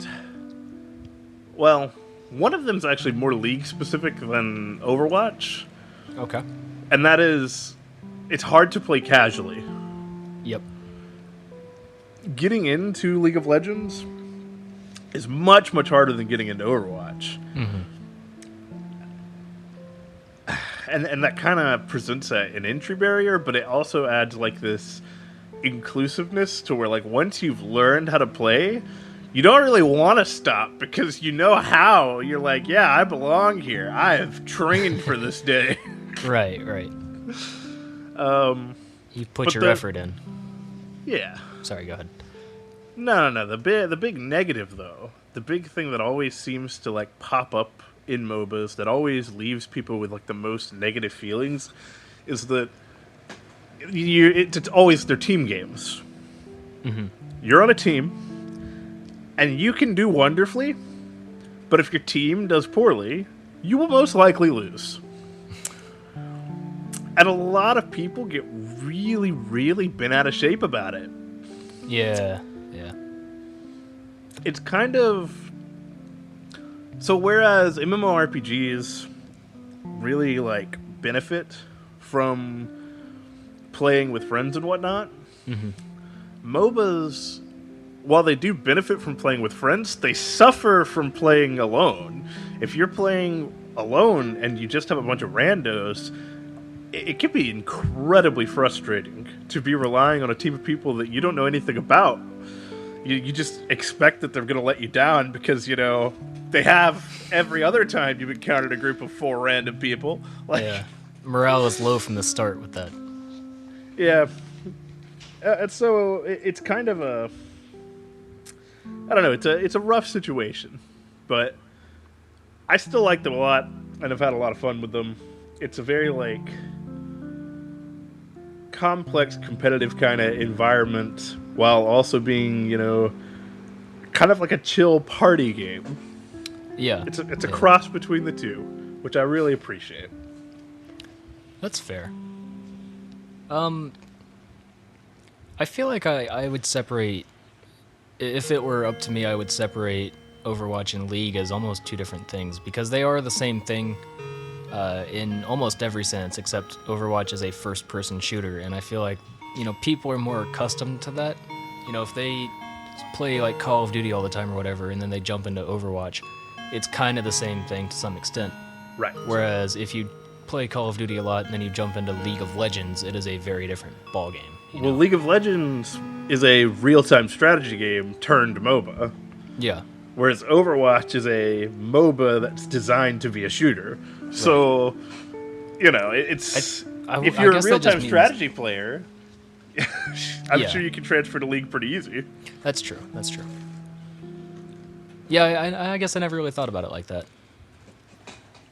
well, one of them is actually more League specific than Overwatch, Okay. and that is, it's hard to play casually. Yep. Getting into League of Legends is much, much harder than getting into Overwatch. And that kind of presents an entry barrier, but it also adds like this inclusiveness to where like once you've learned how to play, you don't really want to stop because you know how. You're like, yeah, I belong here. I have trained for this day. Right. You put but your effort in. Yeah. Sorry, go ahead. No. The big negative though, the big thing that always seems to like pop up in MOBAs that always leaves people with like the most negative feelings is that it's always their team games. You're on a team, and you can do wonderfully, but if your team does poorly, you will most likely lose. And a lot of people get really, really bent out of shape about it. Yeah. It's kind of... So whereas MMORPGs really, like, benefit from playing with friends and whatnot, MOBAs, while they do benefit from playing with friends, they suffer from playing alone. If you're playing alone and you just have a bunch of randos, it can be incredibly frustrating to be relying on a team of people that you don't know anything about. You just expect that they're going to let you down because, you know, they have every other time you've encountered a group of 4 random people. Like, Yeah. Morale is low from the start with that. yeah. And so it's kind of a... I don't know, it's a rough situation. But I still like them a lot, and I've had a lot of fun with them. It's a very, like, complex, competitive kind of environment, while also being, you know, kind of like a chill party game. Yeah. It's a cross between the two, which I really appreciate. That's fair. I feel like I would separate, if it were up to me, I would separate Overwatch and League as almost 2 different things, because they are the same thing in almost every sense, except Overwatch is a first-person shooter, and I feel like, you know, people are more accustomed to that. You know, if they play, like, Call of Duty all the time or whatever, and then they jump into Overwatch, it's kind of the same thing to some extent. Right. Whereas if you play Call of Duty a lot and then you jump into League of Legends, it is a very different ballgame. Well, League of Legends is a real-time strategy game turned MOBA. Yeah. Whereas Overwatch is a MOBA that's designed to be a shooter. Right. So, you know, it's... if you're a real-time strategy player, I'm sure you can transfer to League pretty easy. That's true. That's true. Yeah, I guess I never really thought about it like that.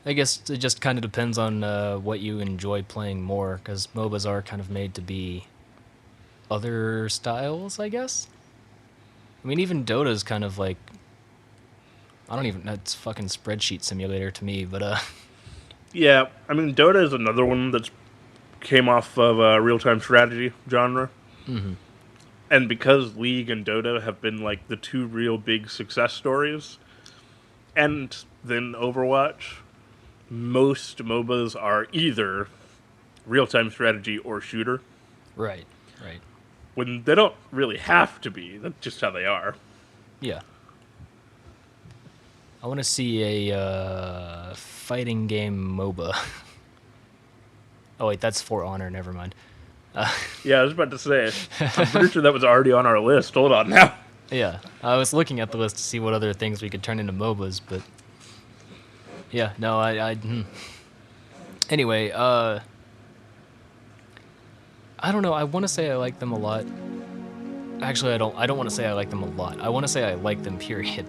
I guess it just kind of depends on what you enjoy playing more, because MOBAs are kind of made to be other styles, I guess. I mean, even Dota's kind of like... That's fucking spreadsheet simulator to me, but Yeah, I mean, Dota is another one that's came off of a real-time strategy genre. Mm-hmm. And because League and Dota have been, like, the 2 real big success stories, and then Overwatch, most MOBAs are either real-time strategy or shooter. Right. When they don't really have to be. That's just how they are. Yeah. I want to see a fighting game MOBA. Oh, wait, that's For Honor. Never mind. Yeah, I was about to say. I'm pretty sure that was already on our list. Hold on now. Yeah, I was looking at the list to see what other things we could turn into MOBAs, but... Yeah, no, Anyway, I don't know, I want to say I like them a lot. Actually, I don't want to say I like them a lot. I want to say I like them, period.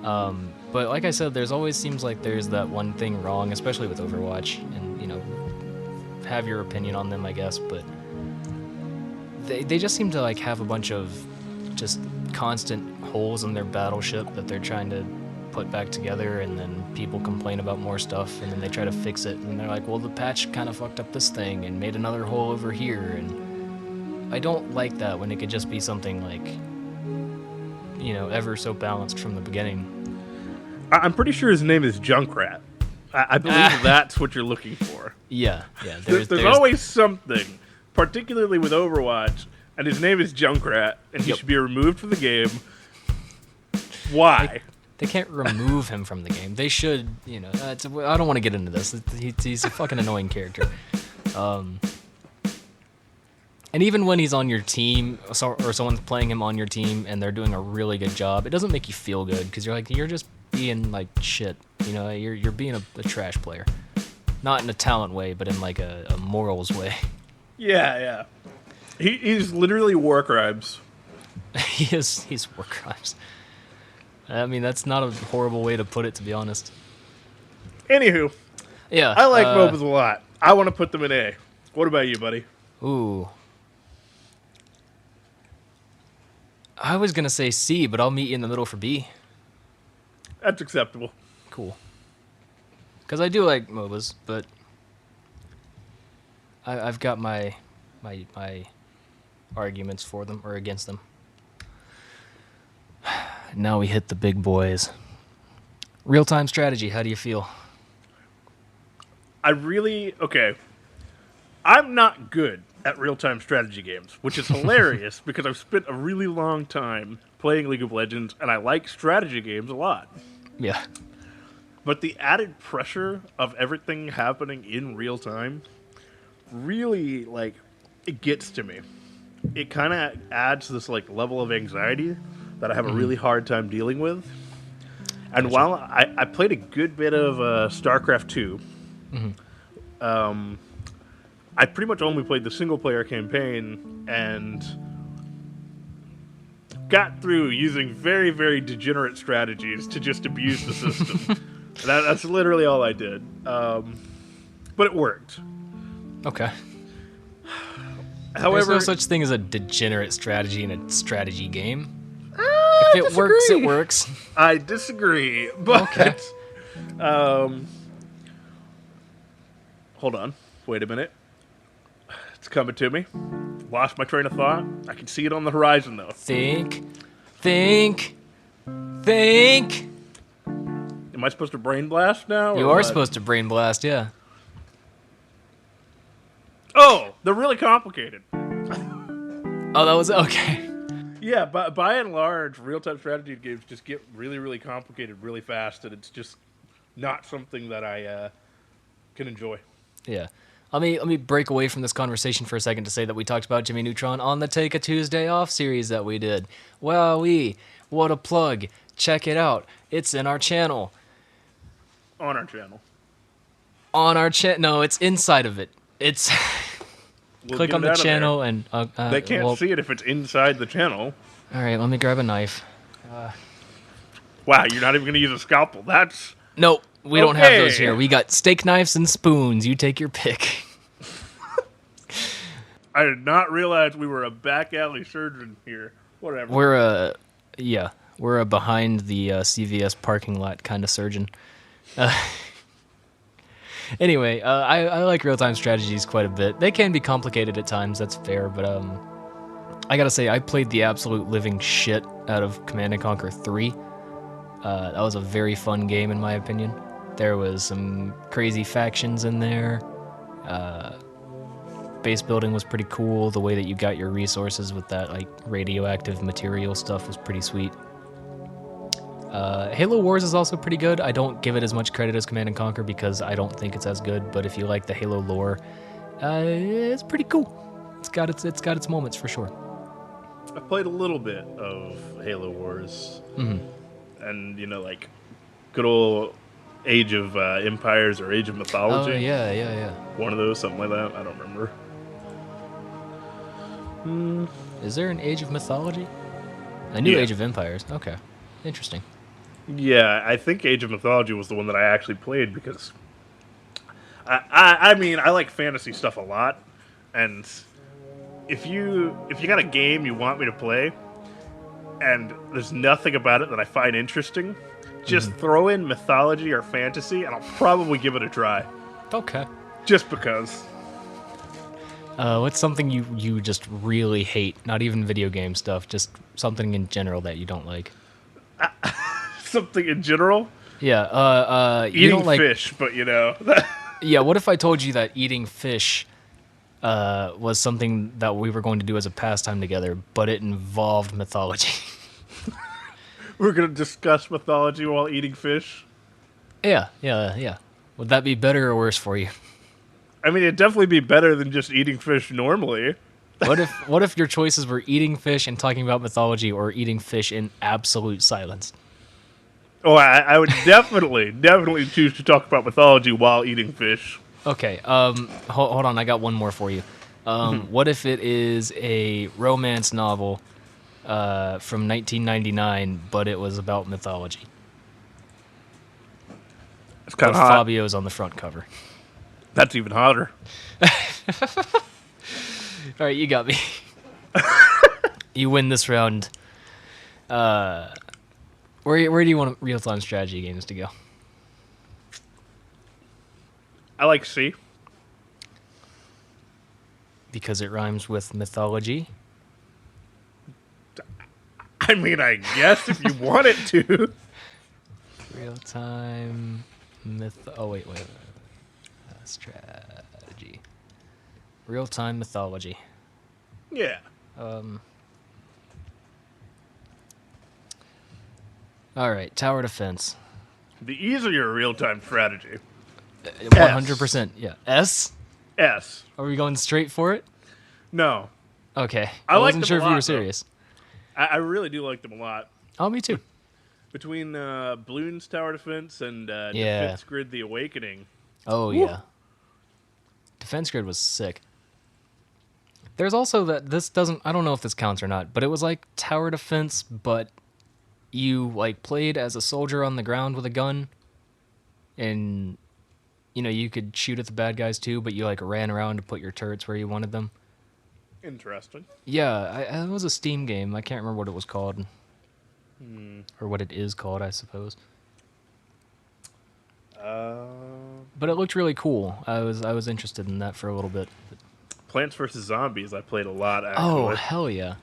But like I said, there's always seems like there's that one thing wrong, especially with Overwatch, and, you know, have your opinion on them, I guess, but they just seem to, like, have a bunch of just constant holes in their battleship that they're trying to put back together, and then people complain about more stuff, and then they try to fix it, and they're like, well, the patch kind of fucked up this thing and made another hole over here, and I don't like that when it could just be something, like, you know, ever so balanced from the beginning. I'm pretty sure his name is Junkrat. I believe that's what you're looking for. Yeah. There's always something, particularly with Overwatch, and his name is Junkrat, and he should be removed from the game. Why? They can't remove him from the game. They should, you know. I don't want to get into this. He's a fucking annoying character. And even when he's on your team, or someone's playing him on your team, and they're doing a really good job, it doesn't make you feel good, because you're just being like shit. You know, you're being a trash player, not in a talent way, but in like a morals way. Yeah. He's literally war crimes. He's war crimes. I mean, that's not a horrible way to put it, to be honest. Anywho, yeah, I like MOBAs a lot. I want to put them in A. What about you, buddy? Ooh. I was going to say C, but I'll meet you in the middle for B. That's acceptable. Cool. Because I do like MOBAs, but I've got my arguments for them, or against them. Now we hit the big boys. Real-time strategy, how do you feel? Okay. I'm not good at real-time strategy games, which is hilarious because I've spent a really long time playing League of Legends, and I like strategy games a lot. Yeah. But the added pressure of everything happening in real time really, like, it gets to me. It kind of adds this, like, level of anxiety that I have a really hard time dealing with. And while I played a good bit of StarCraft 2, I pretty much only played the single-player campaign and got through using very, very degenerate strategies to just abuse the system. That's literally all I did. But it worked. Okay. However, there's no such thing as a degenerate strategy in a strategy game. I If it works, it works. I disagree, but Okay. Hold on. Wait a minute. It's coming to me. Lost my train of thought. I can see it on the horizon, though. Think. Am I supposed to brain blast now? You or are what? supposed to brain blast, yeah. Oh, they're really complicated. Oh, that was okay. Yeah, but by and large, real-time strategy games just get really, really complicated really fast, and it's just not something that I can enjoy. Yeah. Let me break away from this conversation for a second to say that we talked about Jimmy Neutron on the Take a Tuesday Off series that we did. Wowee, what a plug. Check it out. It's in our channel. On our channel. On our channel. No, it's inside of it. It's... We'll click get on it the out of channel there. and... They can't see it if it's inside the channel. All right, let me grab a knife. Wow, you're not even going to use a scalpel. That's... Nope, we don't have those Okay. here. We got steak knives and spoons. You take your pick. I did not realize we were a back alley surgeon here. Whatever. We're a behind the CVS parking lot kind of surgeon. Anyway, I like real-time strategies quite a bit. They can be complicated at times, that's fair, but I gotta say, I played the absolute living shit out of Command & Conquer 3. That was a very fun game, in my opinion. There was some crazy factions in there. Base building was pretty cool. The way that you got your resources with that like radioactive material stuff was pretty sweet. Halo Wars is also pretty good. I don't give it as much credit as Command & Conquer because I don't think it's as good, but if you like the Halo lore, it's pretty cool. It's got its moments for sure. I played a little bit of Halo Wars. And, you know, like, good old Age of Empires or Age of Mythology. Oh, yeah. One of those, something like that. I don't remember. Is there an Age of Mythology? I knew Yeah. Age of Empires. Okay. Interesting. Yeah, I think Age of Mythology was the one that I actually played because I mean, I like fantasy stuff a lot, and if you got a game you want me to play and there's nothing about it that I find interesting, just throw in mythology or fantasy and I'll probably give it a try. Okay. Just because. What's something you just really hate? Not even video game stuff, just something in general that you don't like. Something in general? Yeah, you Eating don't like fish, but you know. Yeah, what if I told you that eating fish was something that we were going to do as a pastime together, but it involved mythology? We're going to discuss mythology while eating fish? Yeah. Would that be better or worse for you? I mean, it'd definitely be better than just eating fish normally. What if your choices were eating fish and talking about mythology or eating fish in absolute silence? Oh, I would definitely choose to talk about mythology while eating fish. Okay, hold on, I got one more for you. What if it is a romance novel from 1999, but it was about mythology? It's kind But of hot. Fabio's on the front cover. That's even hotter. All right, you got me. You win this round. Where do you want real-time strategy games to go? I like C. Because it rhymes with mythology. I mean, I guess if you want it to. Real-time myth. Oh wait. Strategy. Real-time mythology. Yeah. All right, tower defense. The easier real-time strategy. 100%. Yeah. S? S. Are we going straight for it? No. Okay. I like wasn't them sure a if you were lot, though. serious. I really do like them a lot. Oh, me too. Between Bloons Tower Defense and Yeah. Defense Grid The Awakening. Oh, Woo. yeah. Defense Grid was sick. There's also that this doesn't, I don't know if this counts or not, but it was like tower defense, but you like played as a soldier on the ground with a gun, and you know you could shoot at the bad guys too, but you like ran around to put your turrets where you wanted them. Interesting. Yeah, it was a Steam game. I can't remember what it was called, or what it is called, I suppose. But it looked really cool. I was interested in that for a little bit. Plants vs. Zombies I played a lot, actually. Oh, hell yeah.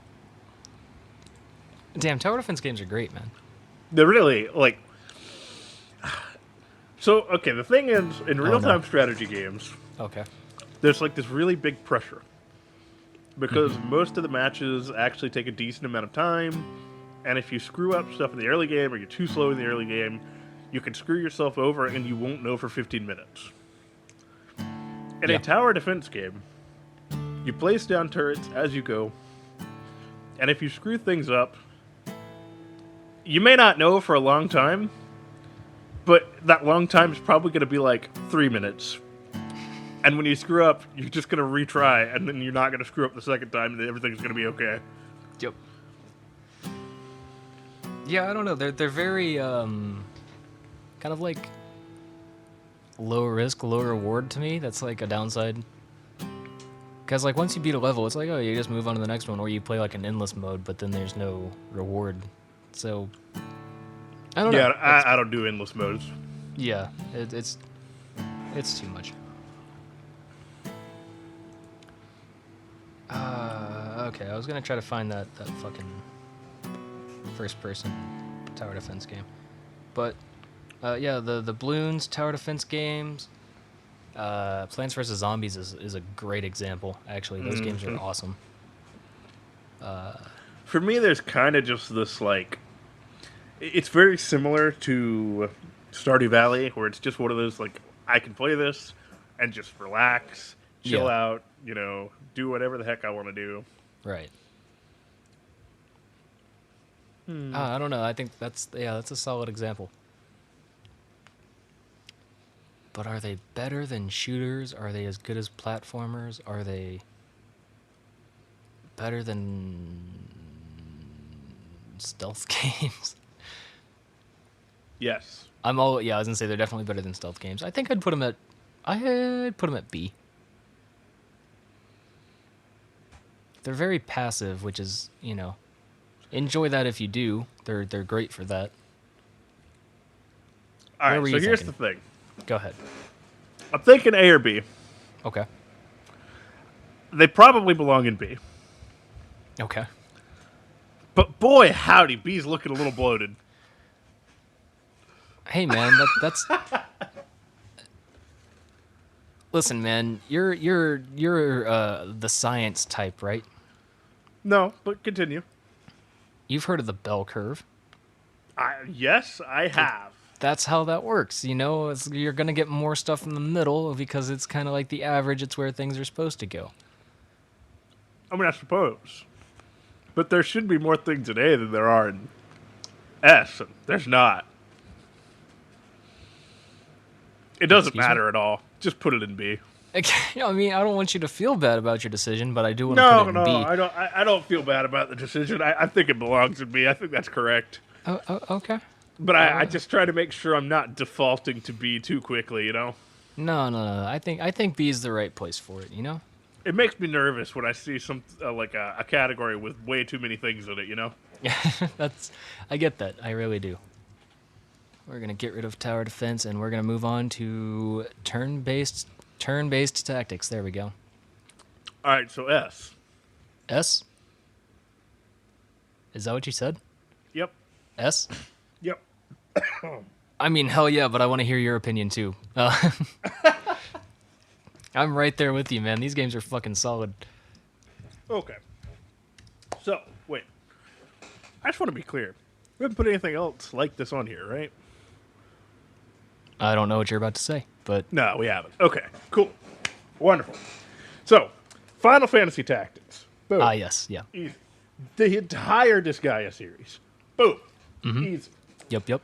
Damn, tower defense games are great, man. They're really, like... So, okay, the thing is, in real-time strategy games, Okay. there's, like, this really big pressure. Because most of the matches actually take a decent amount of time, and if you screw up stuff in the early game, or you're too slow in the early game, you can screw yourself over, and you won't know for 15 minutes. In a tower defense game, you place down turrets as you go, and if you screw things up, you may not know for a long time, but that long time is probably going to be like 3 minutes. And when you screw up, you're just going to retry, and then you're not going to screw up the second time, and everything's going to be okay. Yep. Yeah, I don't know. They're very kind of like low risk, low reward to me. That's like a downside. Because like once you beat a level, it's like, oh, you just move on to the next one, or you play like an endless mode, but then there's no reward. So I don't know. Yeah, I don't do endless modes. Yeah, it's too much. Okay, I was gonna try to find that fucking first-person tower defense game, but yeah, the Bloons tower defense games. Plants vs. Zombies is a great example. Actually, those games are awesome. For me, there's kind of just this, like... It's very similar to Stardew Valley, where it's just one of those, like, I can play this and just relax, chill out, you know, do whatever the heck I want to do. Right. I don't know. I think that's a solid example. But are they better than shooters? Are they as good as platformers? Are they better than stealth games? Yes. I was gonna say they're definitely better than stealth games. I think I'd put them at B. They're very passive, which is, you know, enjoy that if you do. They're great for that. All right, so here's the thing. Go ahead. I'm thinking A or B. Okay. They probably belong in B. Okay. But boy, howdy, B's looking a little bloated. Hey, man, that's. Listen, man, you're the science type, right? No, but continue. You've heard of the bell curve. Yes, I have. That's how that works, you know? You're going to get more stuff in the middle because it's kind of like the average. It's where things are supposed to go. I mean, I suppose. But there should be more things in A than there are in S, and there's not. It doesn't matter at all. Just put it in B. I mean, I don't want you to feel bad about your decision, but I do want to put it in B. No, I don't feel bad about the decision. I think it belongs in B. I think that's correct. Oh, okay. But I just try to make sure I'm not defaulting to B too quickly, you know? No. I think B is the right place for it, you know? It makes me nervous when I see some like a category with way too many things in it, you know? Yeah, I get that. I really do. We're going to get rid of tower defense, and we're going to move on to turn-based tactics. There we go. All right, so S. S? Is that what you said? Yep. S? Yep. I mean, hell yeah, but I want to hear your opinion, too. I'm right there with you, man. These games are fucking solid. Okay. So, wait. I just want to be clear. We haven't put anything else like this on here, right? I don't know what you're about to say, but No, we haven't. Okay, cool. Wonderful. So, Final Fantasy Tactics. Boom. yes, yeah. Easy. The entire Disgaea series. Boom. Easy. Yep.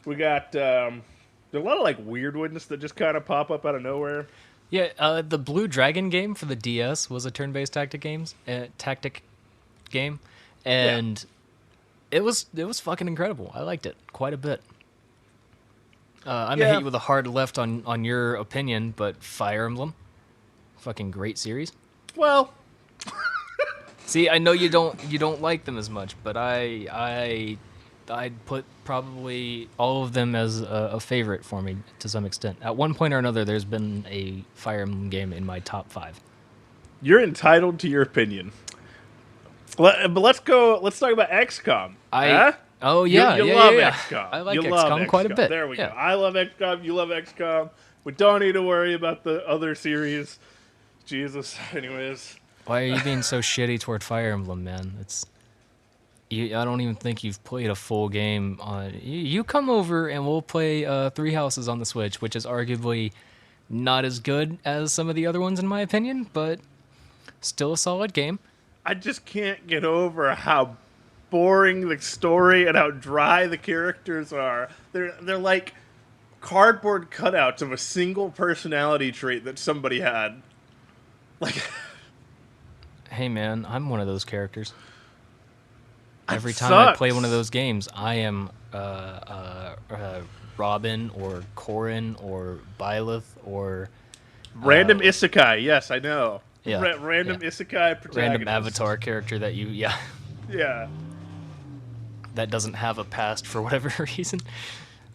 We got there's a lot of like weird ones that just kind of pop up out of nowhere. Yeah, the Blue Dragon game for the DS was a turn-based tactic game, and it was fucking incredible. I liked it quite a bit. I'm gonna hit you with a hard left on your opinion, but Fire Emblem, fucking great series. Well, See, I know you don't like them as much, but I'd put probably all of them as a favorite for me to some extent. At one point or another, there's been a Fire Emblem game in my top 5. you're entitled to your opinion. But let's go. Let's talk about XCOM. Oh yeah, you yeah, love yeah. XCOM. I like you XCOM love quite a bit. There we yeah. go. I love XCOM. You love XCOM. We don't need to worry about the other series. Jesus. Anyways. Why are you being so shitty toward Fire Emblem, man? I don't even think you've played a full game on. You come over and we'll play Three Houses on the Switch, which is arguably not as good as some of the other ones in my opinion, but still a solid game. I just can't get over how boring the story and how dry the characters are. They're like cardboard cutouts of a single personality trait that somebody had. Like, Hey man, I'm one of those characters. Every time sucks. I play one of those games, I am Robin or Corrin or Byleth or random isekai. Yes, I know. Yeah, Random isekai protagonist. random avatar character that Yeah. that doesn't have a past for whatever reason.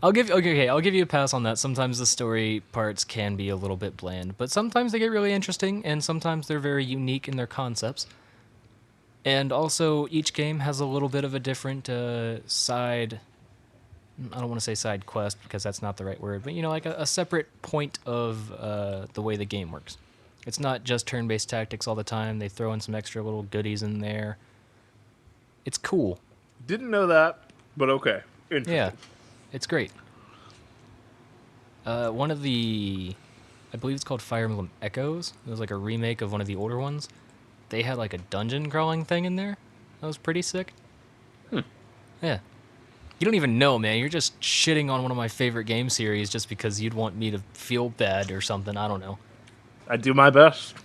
I'll give you a pass on that. Sometimes the story parts can be a little bit bland, but sometimes they get really interesting, and sometimes they're very unique in their concepts. And also, each game has a little bit of a different side. I don't want to say side quest because that's not the right word, but like a separate point of the way the game works. It's not just turn-based tactics all the time. They throw in some extra little goodies in there. It's cool. Didn't know that, but okay. Interesting. Yeah, it's great. One of I believe it's called Fire Emblem Echoes. It was like a remake of one of the older ones. They had like a dungeon crawling thing in there. That was pretty sick. Yeah. You don't even know, man. You're just shitting on one of my favorite game series just because you'd want me to feel bad or something. I don't know. I do my best.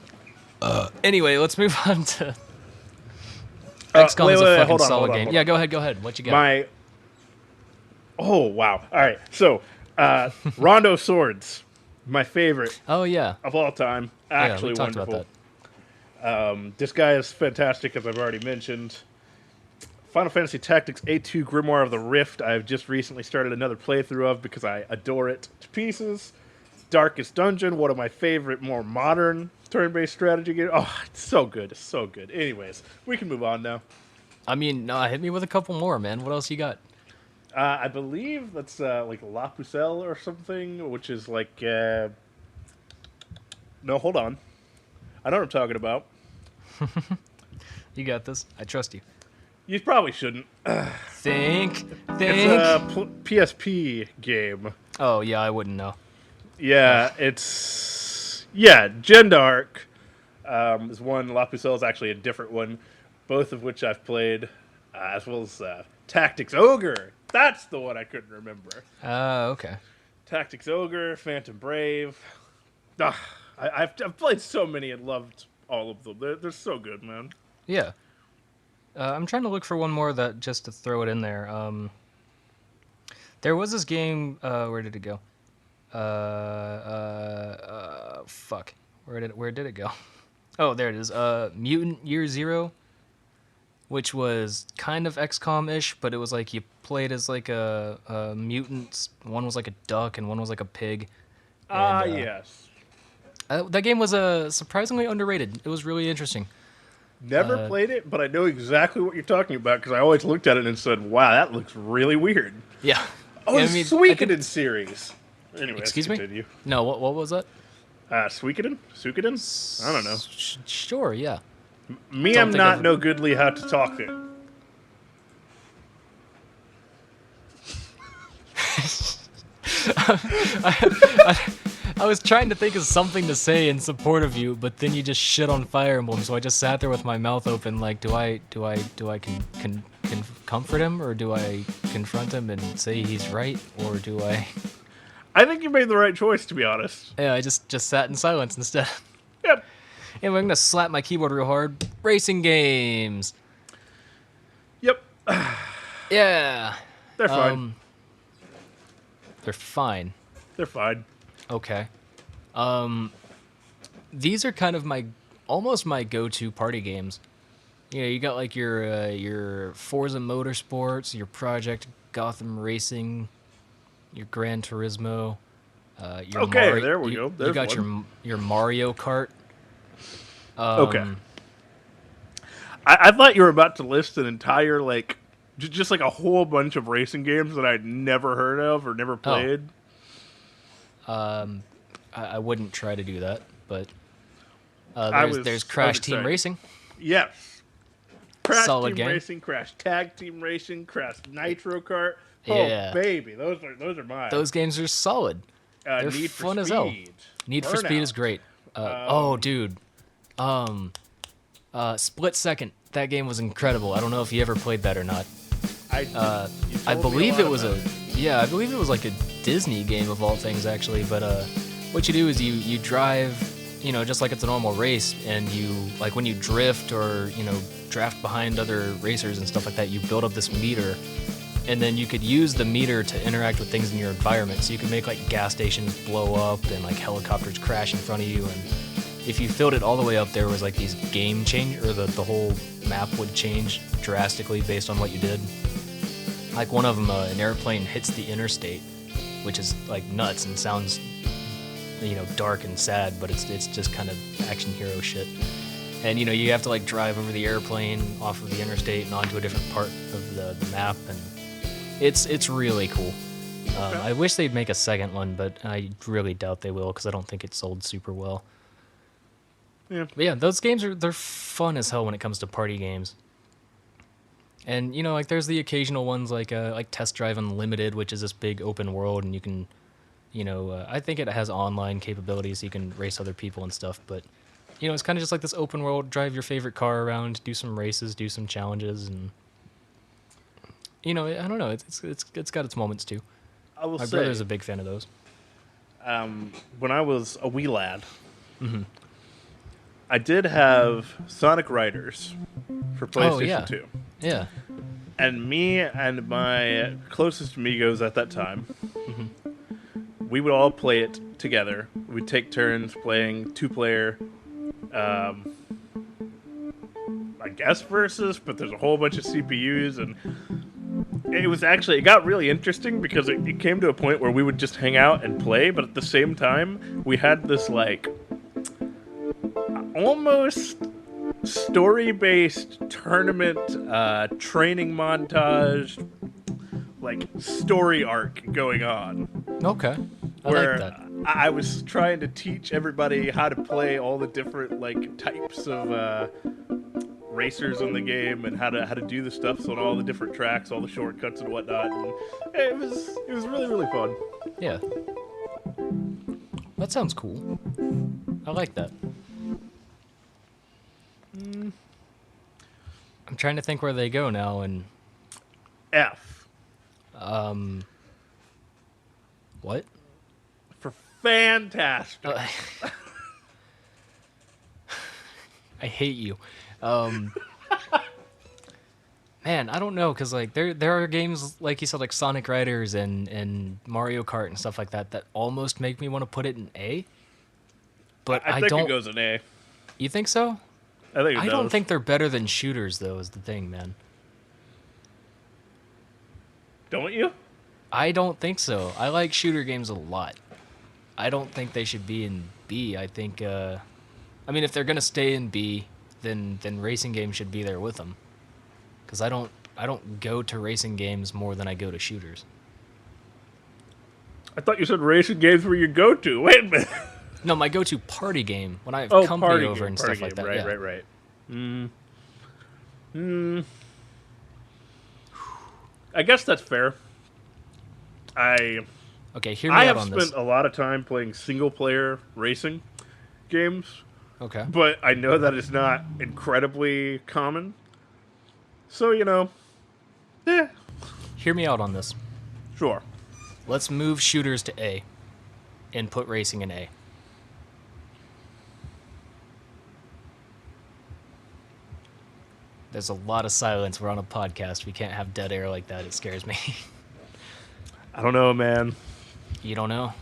Anyway, let's move on to XCOM is a fucking hold on, solid hold on, game. hold Yeah, on. go ahead. What you got? Oh, wow. All right. So, Rondo Swords, my favorite Oh yeah. of all time. Yeah, Actually we talked wonderful. about that. This guy is fantastic, as I've already mentioned. Final Fantasy Tactics A2 Grimoire of the Rift, I've just recently started another playthrough of because I adore it to pieces. Darkest Dungeon, one of my favorite, more modern turn-based strategy games. Oh, it's so good. It's so good. Anyways, we can move on now. I mean, no, hit me with a couple more, man. What else you got? I believe that's like La Pucelle or something, which is like... No, hold on. I know what I'm talking about. You got this. I trust you. You probably shouldn't. Think. It's a PSP game. Oh yeah, I wouldn't know. Yeah, it's... Yeah, Gendark is one. La Pucelle is actually a different one. Both of which I've played, as well as Tactics Ogre. That's the one I couldn't remember. Okay. Tactics Ogre, Phantom Brave. I've played so many and loved all of them. They're so good, man. Yeah. I'm trying to look for one more that just to throw it in there. There was this game. Where did it go? Fuck. Where did it go? Oh, there it is. Mutant Year Zero, which was kind of XCOM-ish, but it was like you played as like a mutant. One was like a duck and one was like a pig. Yes. That game was surprisingly underrated. It was really interesting. Never played it, but I know exactly what you're talking about because I always looked at it and said, "Wow, that looks really weird." Yeah. Oh, Yeah, it's Suikoden series. Anyways, Excuse continue. me? No, what was that? Suikoden? I don't know. Sure, yeah. Me, Don't I'm think not I've- no goodly how to talk it. I was trying to think of something to say in support of you, but then you just shit on Fire Emblem, so I just sat there with my mouth open, like, do I comfort him, or do I confront him and say he's right, or do I? I think you made the right choice, to be honest. Yeah, I just sat in silence instead. Yep. Anyway, I'm gonna slap my keyboard real hard. Racing games. Yep. Yeah. They're fine. They're fine. They're fine. Okay. These are kind of almost my go-to party games. You know, you got like your Forza Motorsports, your Project Gotham Racing, your Gran Turismo. Your Okay, there we go. You There's got one. your Mario Kart. Okay. I thought you were about to list an entire, like, just like a whole bunch of racing games that I'd never heard of or never played. I wouldn't try to do that, but there's I Crash was Team excited. Racing. Yes. Crash Solid Team game. Racing, Crash Tag Team Racing, Crash Nitro Kart. Yeah. Oh, baby. Those are mine. Those games are solid. They're Need for fun as Speed. hell. Need for Speed is Burnout. great. Oh, dude. Split Second. That game was incredible. I don't know if you ever played that or not. You I told me believe lot it was about I believe it was like a Disney game of all things, actually. But what you do is you drive, you know, just like it's a normal race, and you, like, when you drift or, you know, draft behind other racers and stuff like that, you build up this meter, and then you could use the meter to interact with things in your environment. So you can make like gas stations blow up and like helicopters crash in front of you, and if you filled it all the way up, there was like these game change, or the whole map would change drastically based on what you did. Like one of them, an airplane hits the interstate, which is like nuts and sounds, you know, dark and sad, but it's just kind of action hero shit. And you know, you have to like drive over the airplane off of the interstate and onto a different part of the map, and it's really cool. I wish they'd make a second one, but I really doubt they will, because I don't think it sold super well. Yeah. But yeah, those games they're fun as hell when it comes to party games. And you know, like there's the occasional ones like Test Drive Unlimited, which is this big open world, and you can, you know, I think it has online capabilities, so you can race other people and stuff. But you know, it's kind of just like this open world, drive your favorite car around, do some races, do some challenges, and you know, I don't know, it's got its moments too. I will My say, brother's a big fan of those. when I was a wee lad, I did have Sonic Riders for PlayStation yeah. 2. Yeah. And me and my closest amigos at that time, we would all play it together. We'd take turns playing two-player, I guess versus, but there's a whole bunch of CPUs, and it got really interesting because it came to a point where we would just hang out and play, but at the same time, we had this, like, almost story-based tournament training montage, like story arc going on. Okay. I Where like that. I was trying to teach everybody how to play all the different like types of racers in the game, and how to do the stuff on all the different tracks, all the shortcuts and whatnot. And it was really, really fun. Yeah. That sounds cool. I like that. I'm trying to think where they go now, and F what? for fantastic. I hate you. Man, I don't know, because like there are games like you said, like Sonic Riders and Mario Kart and stuff like that almost make me want to put it in A. But I think don't. it goes in A. You think so? I think it I does. don't think they're better than shooters, though, is the thing, man. Don't you? I don't think so. I like shooter games a lot. I don't think they should be in B. I think, I mean, if they're gonna stay in B, then racing games should be there with them. Because I don't go to racing games more than I go to shooters. I thought you said racing games were your go-to. Wait a minute. No, my go-to party game when I have Oh, company party over game, and party stuff game. like that. Right, Yeah. right, right. Mm, I guess that's fair. I Okay, hear me I out have on this. spent a lot of time playing single player racing games, Okay. but I know that is not incredibly common. So, yeah, Hear me out on this. sure. Let's move shooters to A and put racing in A. There's a lot of silence. We're on a podcast. We can't have dead air like that. It scares me. I don't know, man. You don't know?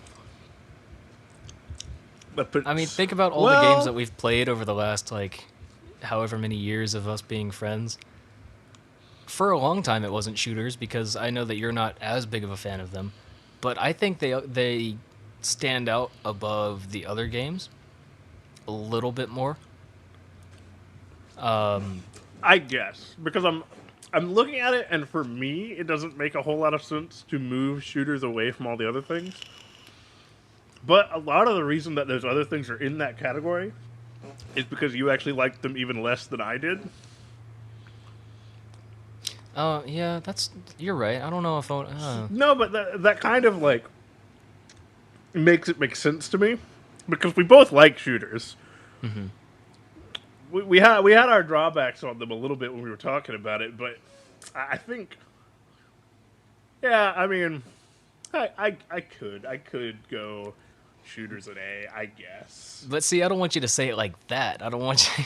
But I mean, think about all the games that we've played over the last, like, however many years of us being friends. For a long time, it wasn't shooters because I know that you're not as big of a fan of them. But I think they stand out above the other games a little bit more. I guess because I'm looking at it, and for me, it doesn't make a whole lot of sense to move shooters away from all the other things. But a lot of the reason that those other things are in that category is because you actually liked them even less than I did. Yeah, you're right. I don't know if No, but that kind of like makes it make sense to me because we both like shooters. Mm-hmm. We had our drawbacks on them a little bit when we were talking about it, but I think, yeah, I mean, I could go shooters at A, I guess. But see, I don't want you to say it like that. I don't want you.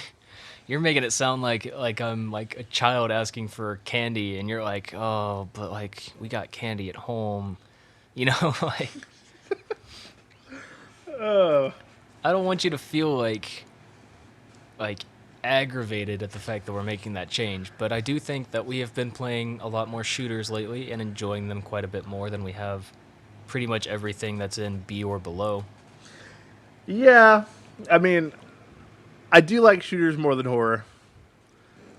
You're making it sound like I'm like a child asking for candy, and you're like, oh, but like we got candy at home, you know, like. Oh, I don't want you to feel like aggravated at the fact that we're making that change, but I do think that we have been playing a lot more shooters lately and enjoying them quite a bit more than we have pretty much everything that's in B or below. yeah. I mean, I do like shooters more than horror.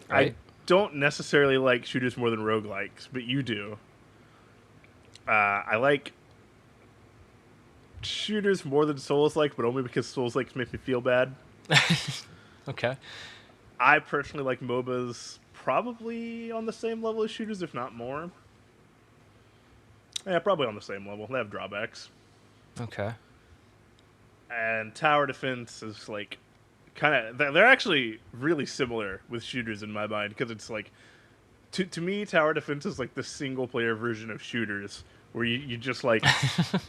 I Right? don't necessarily like shooters more than roguelikes, but you do. I like shooters more than Souls-like, but only because Souls-likes make me feel bad. Okay. I personally like MOBAs probably on the same level as shooters, if not more. Yeah, probably on the same level. They have drawbacks. Okay. And tower defense is like kind of they're actually really similar with shooters in my mind because it's like to me tower defense is like the single player version of shooters where you just like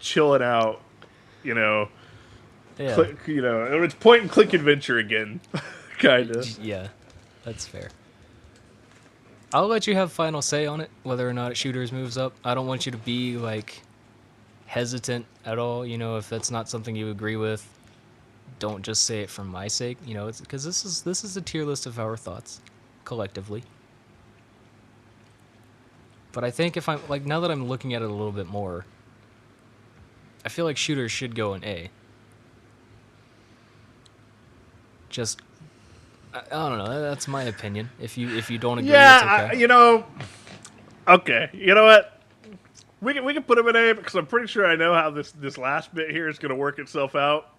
chilling out, you know, Yeah. it's point and click adventure again, kind of. Yeah, that's fair. I'll let you have final say on it, whether or not shooters moves up. I don't want you to be like hesitant at all. You know, if that's not something you agree with, don't just say it for my sake. You know, it's because this is a tier list of our thoughts collectively. But I think if I'm like now that I'm looking at it a little bit more, I feel like shooters should go in A. Just I don't know. That's my opinion. If you don't agree, Yeah, it's okay. okay. You know what? We can put them in A because I'm pretty sure I know how this last bit here is going to work itself out.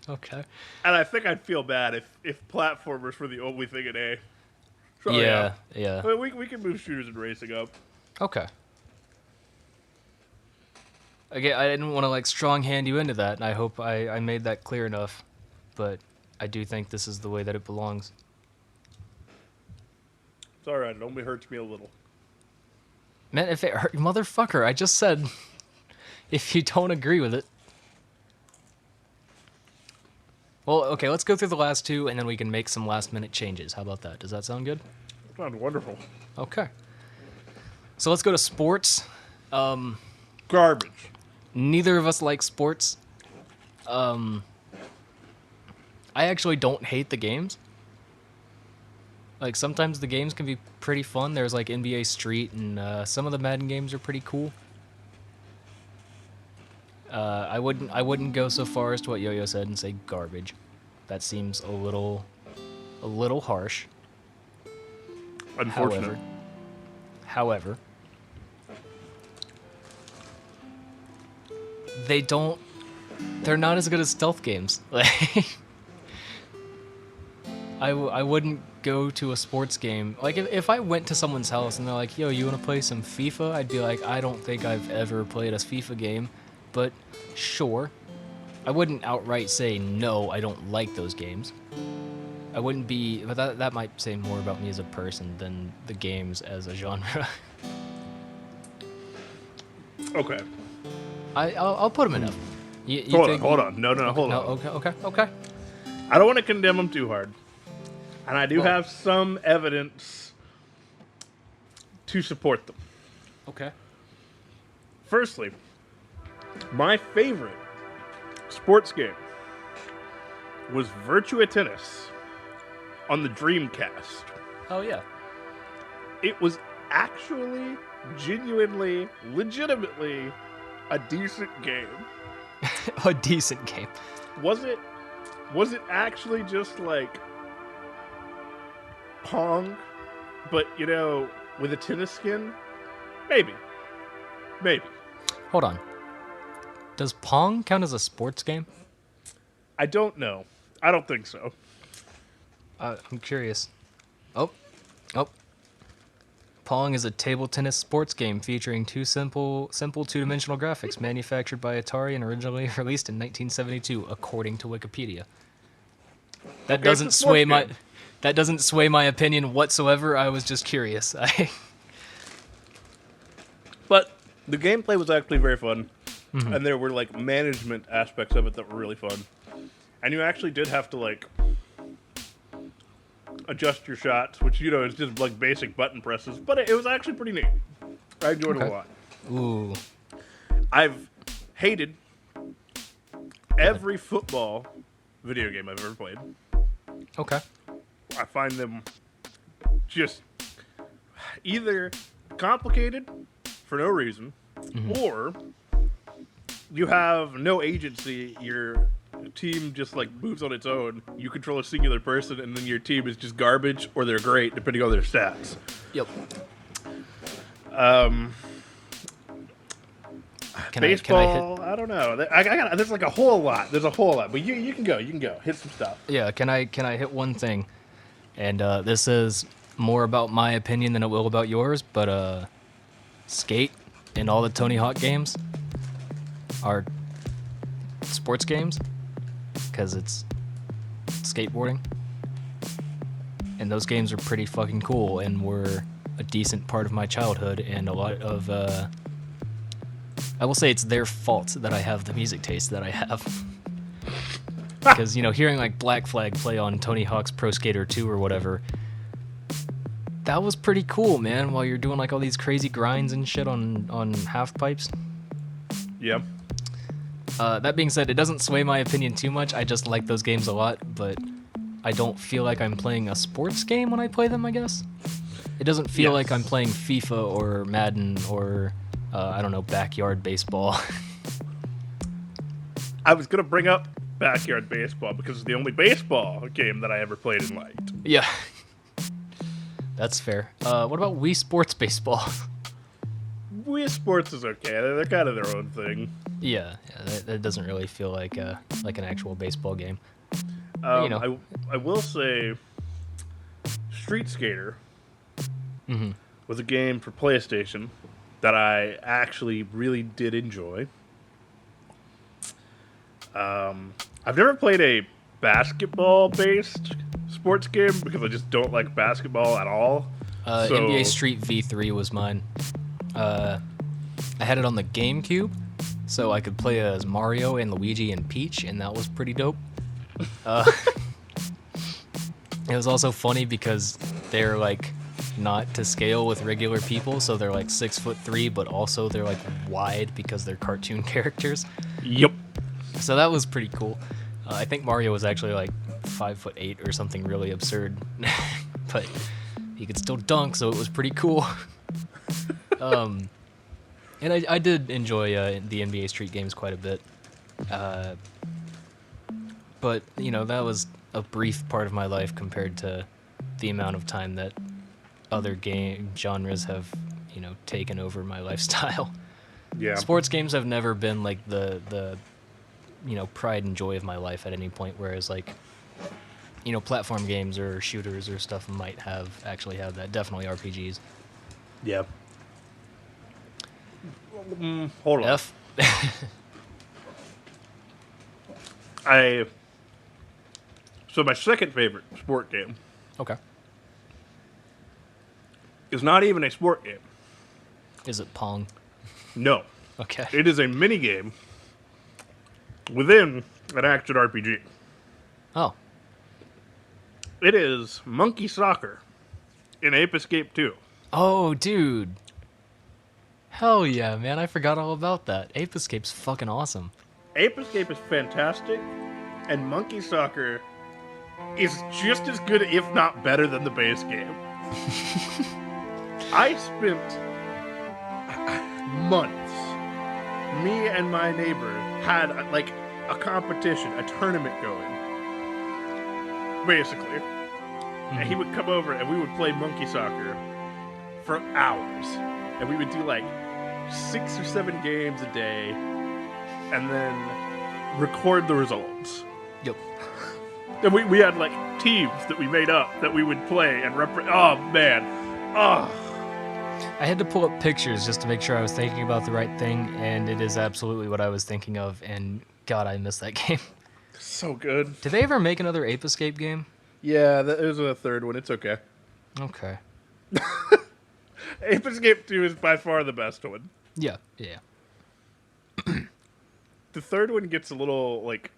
Okay. And I think I'd feel bad if platformers were the only thing in A. So, Yeah. But we can move shooters and racing up. Okay. Again, I didn't want to like strong hand you into that, and I hope I made that clear enough. But I do think this is the way that it belongs. It's all right. It only hurts me a little. Man, if it hurt, motherfucker, I just said if you don't agree with it. Well, okay, let's go through the last two, and then we can make some last-minute changes. How about that? Does that sound good? Sounds wonderful. Okay. So let's go to sports. Garbage. Neither of us like sports. I actually don't hate the games. Like, sometimes the games can be pretty fun. There's, like, NBA Street, and some of the Madden games are pretty cool. I wouldn't go so far as to what Yo-Yo said and say garbage. That seems a little harsh. Unfortunate. However, they don't They're not as good as stealth games. Like, I wouldn't go to a sports game. Like, if I went to someone's house and they're like, yo, you want to play some FIFA? I'd be like, I don't think I've ever played a FIFA game, but sure. I wouldn't outright say, no, I don't like those games. I wouldn't be, but that might say more about me as a person than the games as a genre. Okay. I'll put them enough. You Hold on. No, hold on. Okay. I don't want to condemn them too hard. And I do have some evidence to support them. Okay. Firstly, my favorite sports game was Virtua Tennis on the Dreamcast. Oh, yeah. It was actually, genuinely, legitimately a decent game. A decent game. Was it actually just like Pong, but with a tennis skin? Maybe. Hold on. Does Pong count as a sports game? I don't know. I don't think so. I'm curious. Oh. Pong is a table tennis sports game featuring two simple two-dimensional graphics manufactured by Atari and originally released in 1972, according to Wikipedia. That doesn't sway my opinion whatsoever. I was just curious. But the gameplay was actually very fun, and there were like management aspects of it that were really fun, and you actually did have to like adjust your shots, which is just like basic button presses, but it was actually pretty neat. I enjoyed it a lot. Ooh. I've hated every football video game I've ever played. Okay. I find them just either complicated for no reason, or you have no agency. Your team just like moves on its own. You control a singular person, and then your team is just garbage, or they're great depending on their stats. Yep. Baseball, I don't know. There's like a whole lot. There's a whole lot, but you can go. You can go. Hit some stuff. Yeah. Can I hit one thing? And this is more about my opinion than it will about yours. But Skate and all the Tony Hawk games are sports games because it's skateboarding, and those games are pretty fucking cool and were a decent part of my childhood, and a lot of I will say it's their fault that I have the music taste that I have. Because, hearing like Black Flag play on Tony Hawk's Pro Skater 2 or whatever, that was pretty cool, man, while you're doing like all these crazy grinds and shit on half pipes. Yep. That being said, it doesn't sway my opinion too much. I just like those games a lot, but I don't feel like I'm playing a sports game when I play them, I guess. It doesn't feel like I'm playing FIFA or Madden or, I don't know, backyard baseball. I was going to bring up backyard baseball because it's the only baseball game that I ever played and liked. Yeah. That's fair. What about Wii Sports Baseball? Wii Sports is okay. They're kind of their own thing. Yeah, that doesn't really feel like an actual baseball game. I will say Street Skater was a game for PlayStation that I actually really did enjoy. I've never played a basketball-based sports game because I just don't like basketball at all. NBA Street V3 was mine. I had it on the GameCube, so I could play as Mario and Luigi and Peach, and that was pretty dope. It was also funny because they're like not to scale with regular people, so they're like 6'3", but also they're like wide because they're cartoon characters. Yep. So that was pretty cool. I think Mario was actually like 5'8" or something really absurd, but he could still dunk, so it was pretty cool. And I did enjoy the NBA Street games quite a bit. But, that was a brief part of my life compared to the amount of time that other game genres have, taken over my lifestyle. Yeah. Sports games have never been like the pride and joy of my life at any point. Whereas like, platform games or shooters or stuff might actually have that. Definitely RPGs. Yeah. Hold on. F. So my second favorite sport game Okay. is not even a sport game. Is it Pong? No. Okay. It is a mini game within an action RPG. Oh. It is Monkey Soccer in Ape Escape 2. Oh, dude. Hell yeah, man. I forgot all about that. Ape Escape's fucking awesome. Ape Escape is fantastic, and Monkey Soccer is just as good, if not better, than the base game. I spent months. Me and my neighbor had like a competition, a tournament going, basically. And he would come over and we would play Monkey Soccer for hours. And we would do like 6 or 7 games a day and then record the results. Yep. And we had like teams that we made up that we would play and oh man. Oh. I had to pull up pictures just to make sure I was thinking about the right thing, and it is absolutely what I was thinking of, and God, I miss that game. So good. Did they ever make another Ape Escape game? Yeah, there's a third one. It's okay. Okay. Ape Escape 2 is by far the best one. Yeah. The third one gets a little, like...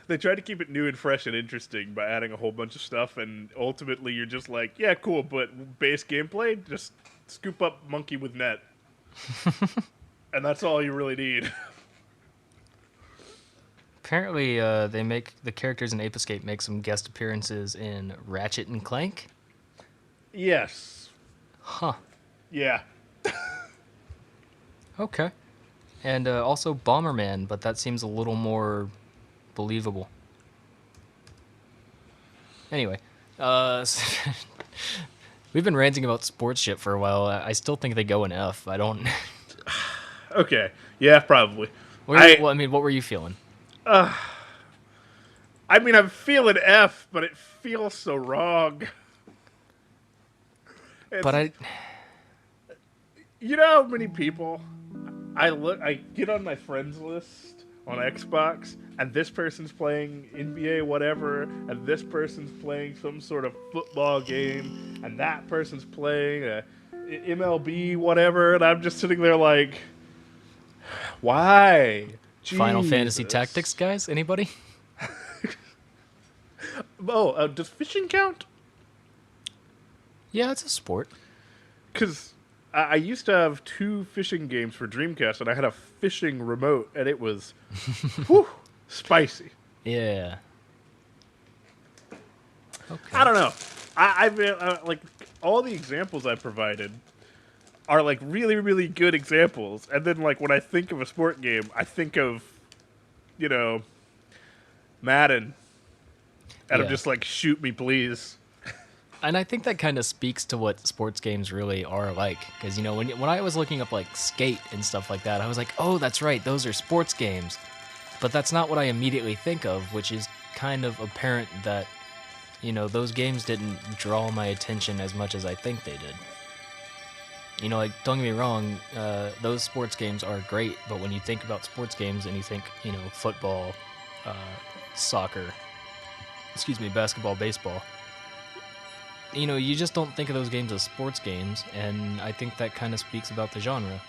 They try to keep it new and fresh and interesting by adding a whole bunch of stuff, and ultimately you're just like, yeah, cool, but base gameplay, just scoop up monkey with net. And that's all you really need. Apparently, they make the characters in Ape Escape make some guest appearances in Ratchet and Clank. Yes. Huh. Yeah. Okay. And also Bomberman, but that seems a little more believable. Anyway, we've been ranting about sports shit for a while. I still think they go in F. I don't. Okay. Yeah, probably. What were you feeling? I mean, I'm feeling F, but it feels so wrong. You know how many people I get on my friends list on Xbox, and this person's playing NBA whatever, and this person's playing some sort of football game, and that person's playing a MLB whatever, and I'm just sitting there like, why? Final Jesus. Fantasy Tactics, guys? Anybody? Oh, does fishing count? Yeah, it's a sport. Because I used to have 2 fishing games for Dreamcast, and I had a fishing remote, and it was whew, spicy. Yeah. Okay. I don't know. I've like all the examples I provided are like really, really good examples, and then like when I think of a sport game, I think of, Madden, and I'm just like, shoot me, please. And I think that kind of speaks to what sports games really are like. Because, when I was looking up, like, Skate and stuff like that, I was like, oh, that's right, those are sports games. But that's not what I immediately think of, which is kind of apparent that, those games didn't draw my attention as much as I think they did. Like, don't get me wrong, those sports games are great, but when you think about sports games and you think, football, soccer, basketball, baseball, you just don't think of those games as sports games, and I think that kind of speaks about the genre,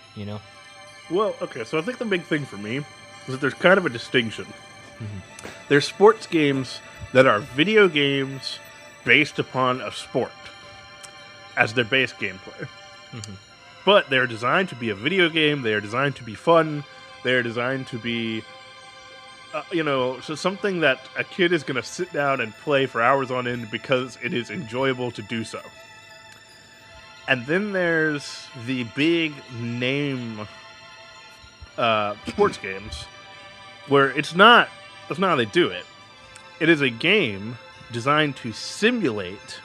Well, okay, so I think the big thing for me is that there's kind of a distinction. Mm-hmm. There's sports games that are video games based upon a sport as their base gameplay. Mm-hmm. But they're designed to be a video game, they are designed to be fun, they're designed to be so something that a kid is going to sit down and play for hours on end because it is enjoyable to do so. And then there's the big name sports games where that's not how they do it. It is a game designed to simulate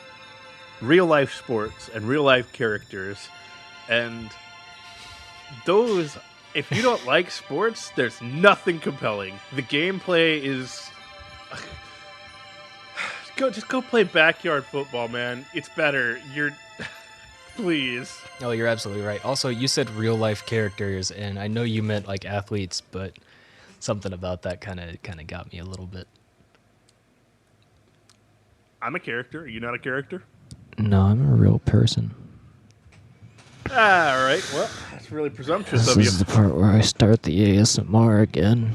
real life sports and real life characters, and those if you don't like sports, there's nothing compelling. The gameplay is just go play backyard football, man. It's better. You're please. Oh, you're absolutely right. Also, you said real life characters, and I know you meant like athletes, but something about that kind of got me a little bit. I'm a character. Are you not a character? No, I'm a real person. All right. Well, that's really presumptuous This of you. is the part where I start the ASMR again.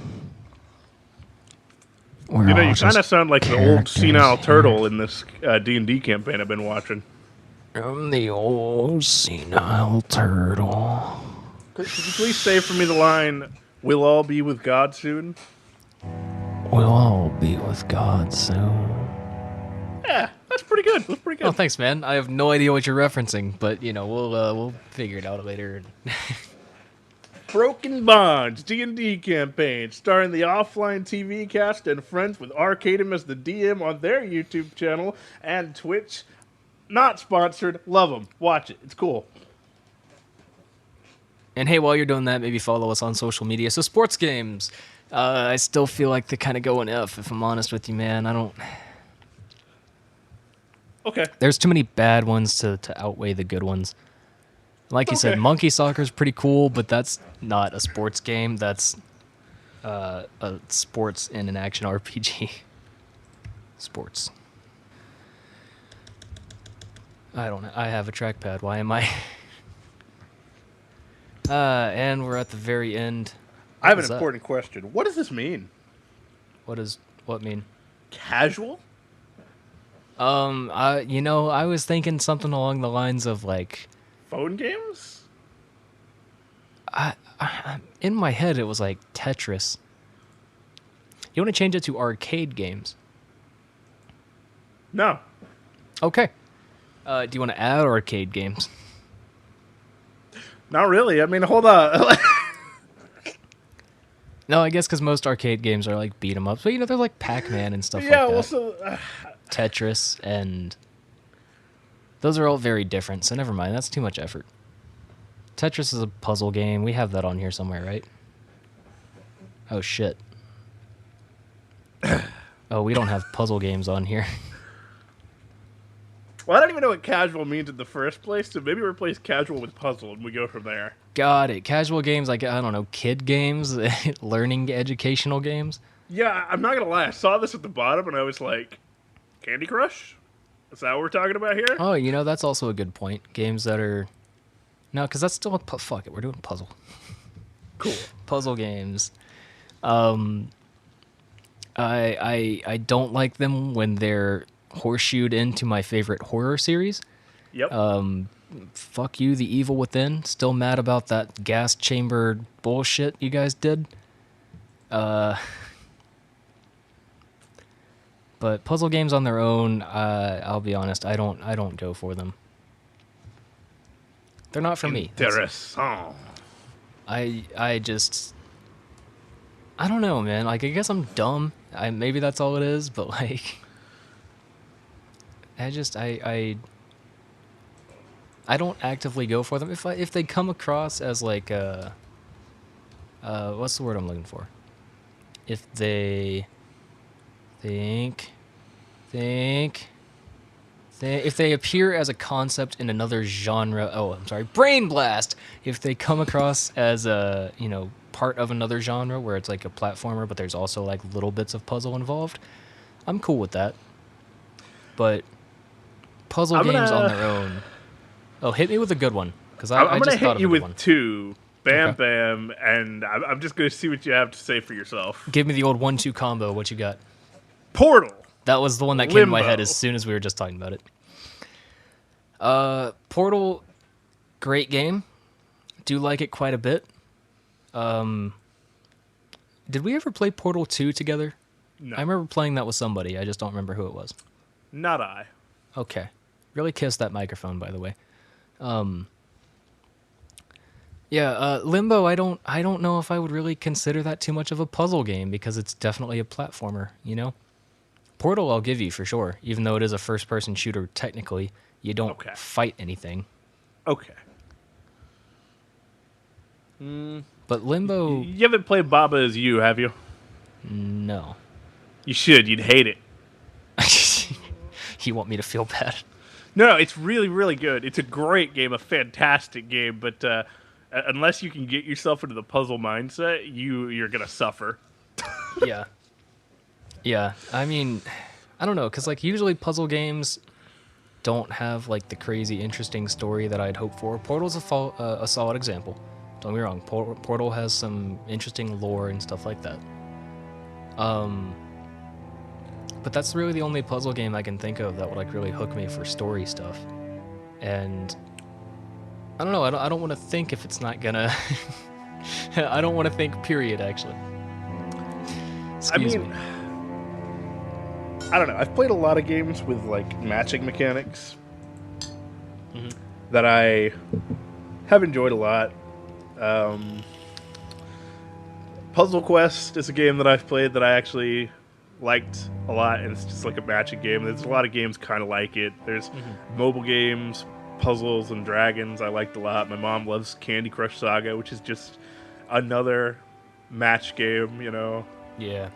You know, you kind of sound like the old senile turtle in this D&D campaign I've been watching. I'm the old senile turtle. Could you please say for me the line, "We'll all be with God soon"? We'll all be with God soon. Yeah, that's pretty good. That's pretty good. Oh, thanks, man. I have no idea what you're referencing, but you know, we'll figure it out later. Broken Bonds D&D campaign starring the offline TV cast and friends with Arcadum as the DM on their YouTube channel and Twitch. Not sponsored. Love them. Watch it. It's cool. And hey, while you're doing that, maybe follow us on social media. So sports games, I still feel like they kind of go in F, if I'm honest with you, man. I don't... Okay. There's too many bad ones to outweigh the good ones. Like you said, Monkey Soccer is pretty cool, but that's not a sports game. That's a sports in an action RPG. Sports. I don't know. I have a trackpad. Why am I... and we're at the very end. I have an important question. What does this mean? What mean? Casual? I was thinking something along the lines of like phone games? In my head, it was like Tetris. You want to change it to arcade games? No. Okay. Do you want to add arcade games? Not really. I mean, hold on. No, I guess because most arcade games are like beat 'em ups, but you know they're like Pac-Man and stuff like that. Yeah, well, so Tetris and those are all very different. So never mind. That's too much effort. Tetris is a puzzle game. We have that on here somewhere, right? Oh shit. Oh, we don't have puzzle games on here. Well, I don't even know what casual means in the first place, so maybe replace casual with puzzle and we go from there. Got it. Casual games like, I don't know, kid games, learning educational games. Yeah, I'm not going to lie. I saw this at the bottom and I was like, Candy Crush? Is that what we're talking about here? Oh, you know, that's also a good point. Games that are... No, because that's still a... Fuck it, we're doing puzzle. Cool. Puzzle games. I don't like them when they're horseshoed into my favorite horror series. Yep. Fuck you, The Evil Within. Still mad about that gas chamber bullshit you guys did. But puzzle games on their own, I'll be honest, I don't go for them. They're not for me. Interessant. I don't know, man. Like, I guess I'm dumb. Maybe that's all it is, but like, I don't actively go for them. If they come across as like what's the word I'm looking for? If they if they appear as a concept in another genre, brain blast. If they come across as a, part of another genre where it's like a platformer, but there's also like little bits of puzzle involved, I'm cool with that. But puzzle games on their own. Oh, hit me with a good one, because I'm going to hit you with one. two. Bam, Okay. bam, and I'm just going to see what you have to say for yourself. Give me the old 1-2 combo. What you got? Portal. That was the one that came to my Limbo. head as soon as we were just talking about it. Portal, great game. Do like it quite a bit. Did we ever play Portal 2 together? No. I remember playing that with somebody. I just don't remember who it was. Not I. Okay. Really kiss that microphone, by the way. Limbo, I don't know if I would really consider that too much of a puzzle game, because it's definitely a platformer, Portal I'll give you for sure, even though it is a first-person shooter technically. You don't fight anything. Okay. But Limbo, You haven't played Baba Is You, have you? no. You should. You'd hate it. You want me to feel bad? No, it's really, really good. It's a great game, a fantastic game, but unless you can get yourself into the puzzle mindset, you're gonna suffer. Yeah. Yeah. I mean, I don't know, because like usually puzzle games don't have like the crazy interesting story that I'd hope for. Portal's a solid example. Don't get me wrong. Portal has some interesting lore and stuff like that. But that's really the only puzzle game I can think of that would like really hook me for story stuff. And I don't know. I don't want to think if it's not gonna. I don't want to think. Period. Actually. Excuse me. I don't know. I've played a lot of games with like matching mechanics that I have enjoyed a lot. Puzzle Quest is a game that I've played that I actually liked a lot, and it's just like a matching game. There's a lot of games kind of like it. There's mobile games, Puzzles and Dragons I liked a lot. My mom loves Candy Crush Saga, which is just another match game, you know. Yeah.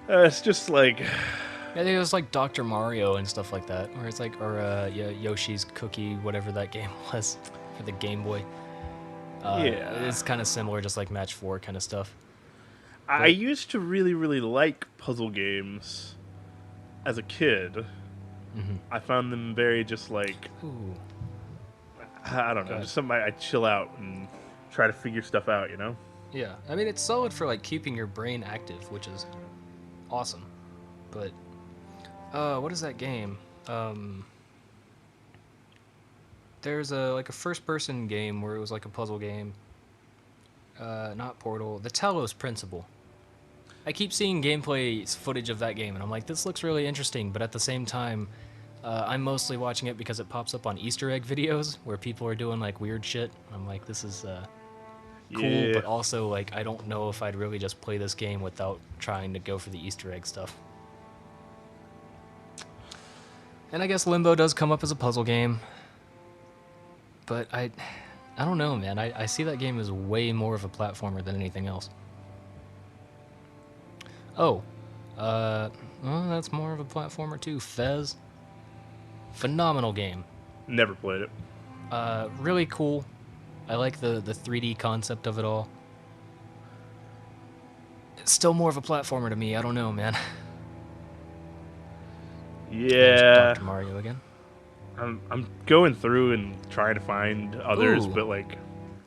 It's just like... I think it was like Dr. Mario and stuff like that, where it's like, or Yoshi's Cookie, whatever that game was, for the Game Boy. Yeah. It's kind of similar, just like Match 4 kind of stuff. I used to really, really like puzzle games as a kid. I found them very just like... Ooh. I don't know, just something I chill out and try to figure stuff out, you know? Yeah, I mean, it's solid for like keeping your brain active, which is awesome. But, what is that game? There's a first-person game where it was like a puzzle game. Not Portal. The Talos Principle. I keep seeing gameplay footage of that game, and I'm like, this looks really interesting, but at the same time, I'm mostly watching it because it pops up on Easter egg videos where people are doing like weird shit. I'm like, this is cool, but also like I don't know if I'd really just play this game without trying to go for the Easter egg stuff. And I guess Limbo does come up as a puzzle game, but I don't know, man. I see that game as way more of a platformer than anything else. Oh, well, that's more of a platformer too. Fez, phenomenal game. Never played it. Really cool. I like the 3D concept of it all. It's still more of a platformer to me. I don't know, man. Yeah. Dr. Mario again. I'm going through and trying to find others, but like...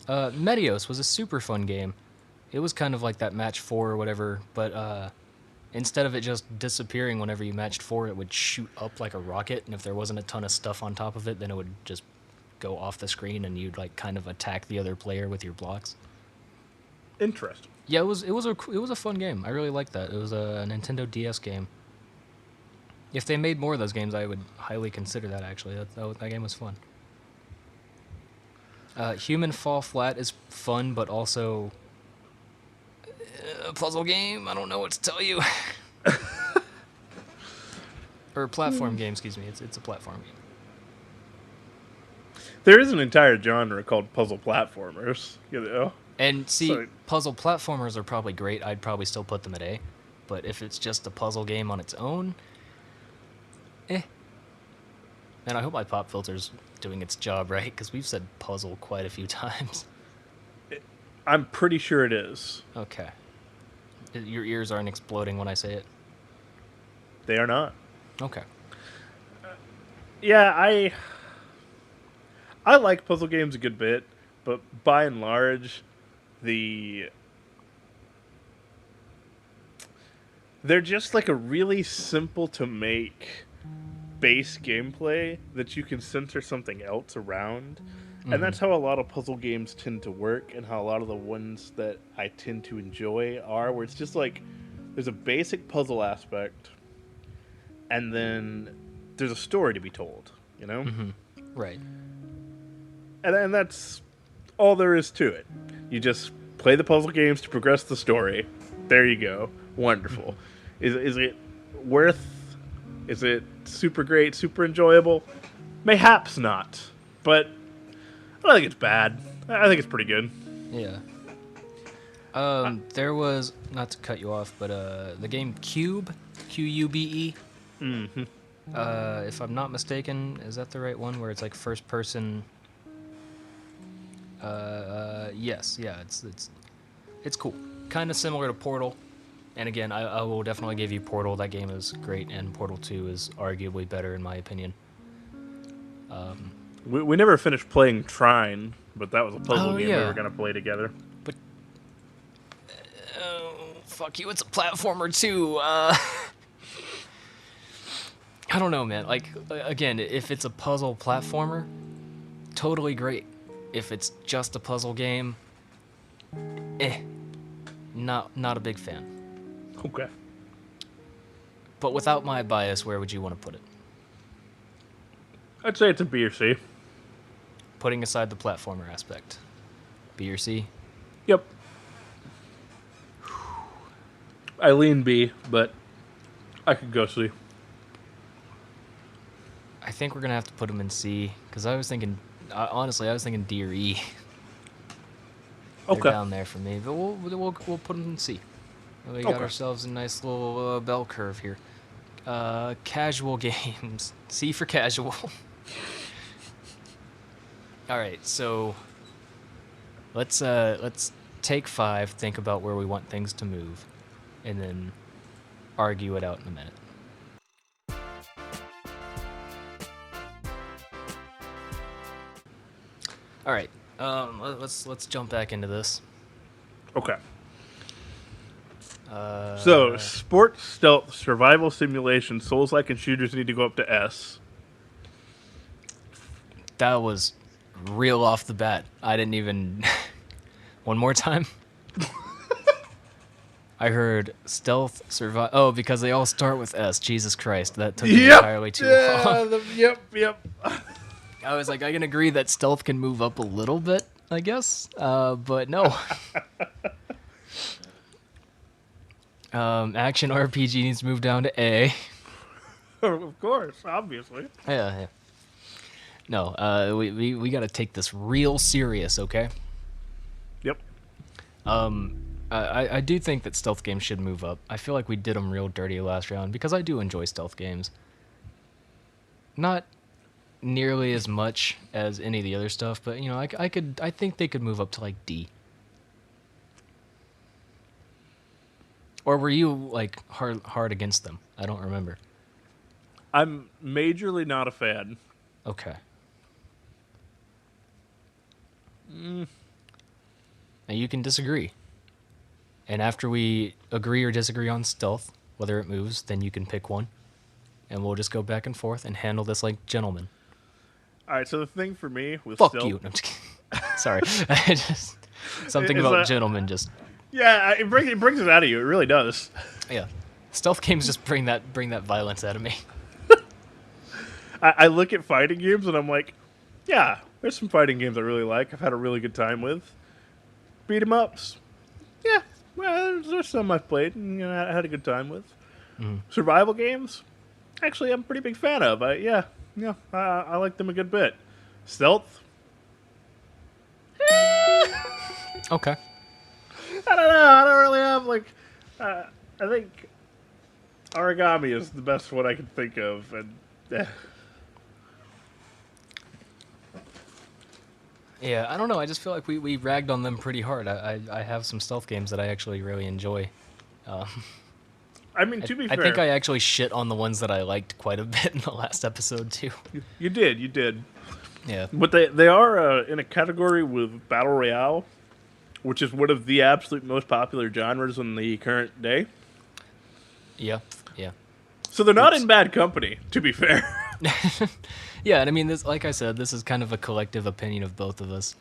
Medios was a super fun game. It was kind of like that Match 4 or whatever, but instead of it just disappearing whenever you matched 4, it would shoot up like a rocket, and if there wasn't a ton of stuff on top of it, then it would just go off the screen and you'd like kind of attack the other player with your blocks. Interesting. Yeah, it was a fun game. I really liked that. It was a Nintendo DS game. If they made more of those games, I would highly consider that, actually. That game was fun. Human Fall Flat is fun, but also a puzzle game. I don't know what to tell you. Or platform game, excuse me. It's a platform game. There is an entire genre called puzzle platformers, you know? And see, puzzle platformers are probably great. I'd probably still put them at A. But if it's just a puzzle game on its own... And I hope my pop filter's doing its job right, because we've said puzzle quite a few times. I'm pretty sure it is. Okay. Your ears aren't exploding when I say it? They are not. Okay. Yeah, I like puzzle games a good bit, but by and large, they're just like a really simple to make base gameplay that you can center something else around. And that's how a lot of puzzle games tend to work, and how a lot of the ones that I tend to enjoy are, where it's just like there's a basic puzzle aspect and then there's a story to be told, you know? Right. And that's all there is to it. You just play the puzzle games to progress the story. There you go. Wonderful. Is it worth... Is it super great, super enjoyable? Mayhaps not. But I don't think it's bad. I think it's pretty good. Yeah. There was, not to cut you off, but the game Cube, Qube. Mm-hmm. If I'm not mistaken, is that the right one where it's like first person? Yes, yeah, it's cool. Kind of similar to Portal, and again, I will definitely give you Portal. That game is great, and Portal 2 is arguably better in my opinion. We never finished playing Trine, but that was a puzzle Oh, game we yeah. were gonna play together. But fuck you, it's a platformer too. I don't know, man. Like, again, if it's a puzzle platformer, totally great. If it's just a puzzle game, not a big fan. Okay. But without my bias, where would you want to put it? I'd say it's a B or C. Putting aside the platformer aspect, B or C? Yep. I lean B, but I could go C. I think we're gonna have to put them in C because I was thinking, honestly, I was thinking D or E. They're Okay. down there for me, but we'll put them in C. We got ourselves a nice little bell curve here. Casual games, C for casual. All right, so let's take 5, think about where we want things to move, and then argue it out in a minute. All right, let's jump back into this. Okay. So, sports, stealth, survival, simulation, Souls-like, and shooters need to go up to S. That was real off the bat. I didn't even... One more time? I heard stealth, survive... Oh, because they all start with S. Jesus Christ, that took me entirely too long. Yep. I was like, I can agree that stealth can move up a little bit, I guess. But no. Action RPG needs to move down to A. Of course, obviously. Yeah. No, we got to take this real serious, okay? Yep. I do think that stealth games should move up. I feel like we did them real dirty last round because I do enjoy stealth games. Not nearly as much as any of the other stuff, but you know, I think they could move up to like D. Or were you like hard against them? I don't remember. I'm majorly not a fan. Okay. Now you can disagree. And after we agree or disagree on stealth, whether it moves, then you can pick one. And we'll just go back and forth and handle this like gentlemen. All right, so the thing for me with Fuck stealth... you. No, I'm just kidding. Sorry. I just something Is about that- gentlemen just... Yeah, it brings it out of you. It really does. Yeah. Stealth games just bring that violence out of me. I look at fighting games and I'm like, yeah, there's some fighting games I really like. I've had a really good time with. Beat 'em ups. Yeah, well, there's some I've played and I had a good time with. Survival games, actually, I'm a pretty big fan of. I like them a good bit. Stealth. Okay. I don't know. I don't really have like. I think origami is the best one I can think of, and. Yeah, I don't know. I just feel like we ragged on them pretty hard. I have some stealth games that I actually really enjoy. I mean, to be fair, I think I actually shit on the ones that I liked quite a bit in the last episode too. you did. Yeah. But they are in a category with battle royale, which is one of the absolute most popular genres in the current day. Yeah. So they're not in bad company, to be fair. Yeah, and I mean, this, like I said, this is kind of a collective opinion of both of us.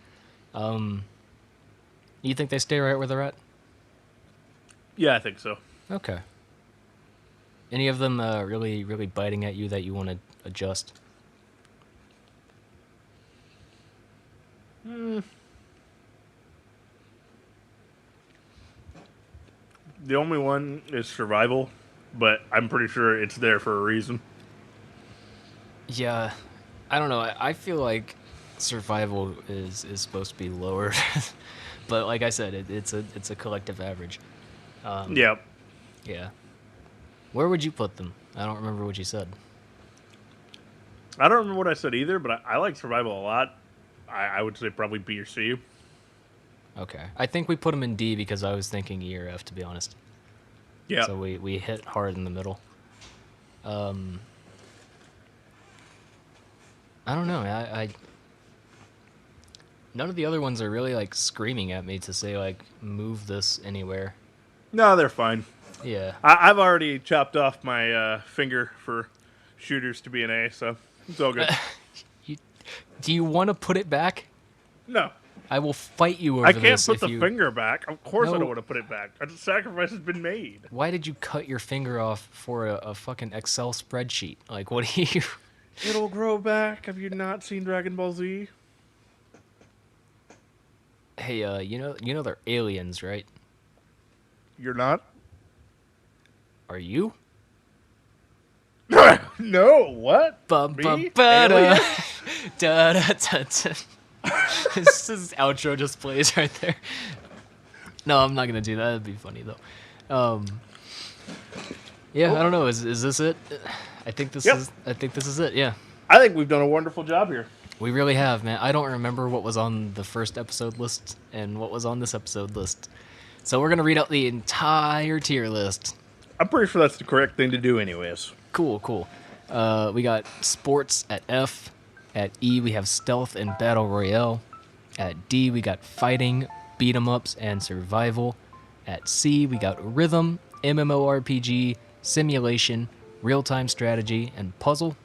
You think they stay right where they're at? Yeah, I think so. Okay. Any of them really biting at you that you want to adjust? The only one is survival, but I'm pretty sure it's there for a reason. Yeah, I don't know. I feel like survival is supposed to be lower But like I said, it's a collective average. Yep. Yeah. Where would you put them? I don't remember what you said. I don't remember what I said either, but I like survival a lot. I would say probably B or C. Okay. I think we put them in D because I was thinking E or F, to be honest. Yeah. So we hit hard in the middle. I don't know. I none of the other ones are really like screaming at me to say like move this anywhere. No, they're fine. Yeah. I've already chopped off my finger for shooters to be an A, so it's all good. Do you want to put it back? No. I will fight you over I this. can't put the you... finger back. Of course I No. don't want to put it back. A sacrifice has been made. Why did you cut your finger off for a fucking Excel spreadsheet? Like, what do you... It'll grow back. Have you not seen Dragon Ball Z? Hey, you know they're aliens, right? You're not? Are you? No, what? Bum, Me? bum, ba-da. Alien? Da, da, da, da. This outro just plays right there. No, I'm not gonna do that. That'd be funny though. Yeah, I don't know. Is this it? I think this is it. Yeah, I think we've done a wonderful job here. we really have, man. I don't remember what was on the first episode list and what was on this episode list, so we're gonna read out the entire tier list. I'm pretty sure that's the correct thing to do anyways. Cool. We got sports at F. At E, we have stealth and battle royale. At D, we got fighting, beat 'em ups, and survival. At C, we got rhythm, MMORPG, simulation, real-time strategy, and puzzle.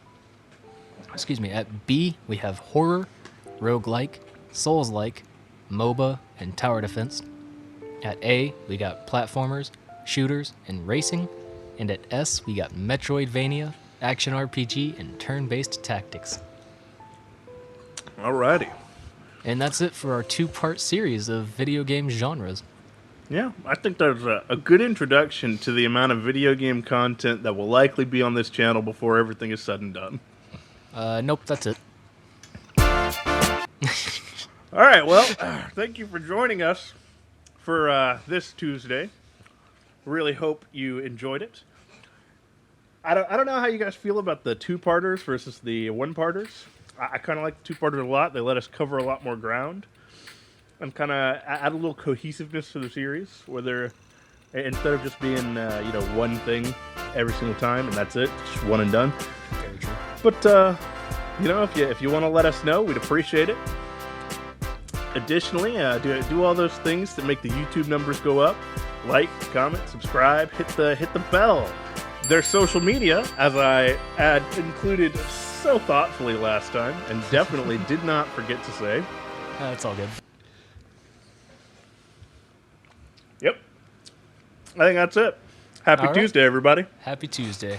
Excuse me. At B, we have horror, roguelike, souls-like, MOBA, and tower defense. At A, we got platformers, shooters, and racing. And at S, we got Metroidvania, action RPG, and turn-based tactics. Alrighty. And that's it for our two-part series of video game genres. Yeah, I think that's a good introduction to the amount of video game content that will likely be on this channel before everything is said and done. Nope, that's it. Alright, well, thank you for joining us for this Tuesday. Really hope you enjoyed it. I don't know how you guys feel about the two-parters versus the one-parters. I kind of like the two-parters a lot. They let us cover a lot more ground and kind of add a little cohesiveness to the series, where they're, instead of just being one thing every single time and that's it, just one and done. Very true. But if you want to let us know, we'd appreciate it. Additionally, do all those things that make the YouTube numbers go up. Like, comment, subscribe, hit the bell. Their social media, as I had included so thoughtfully last time, and definitely did not forget to say. It's all good. Yep. I think that's it. Happy All right. Tuesday, everybody. Happy Tuesday.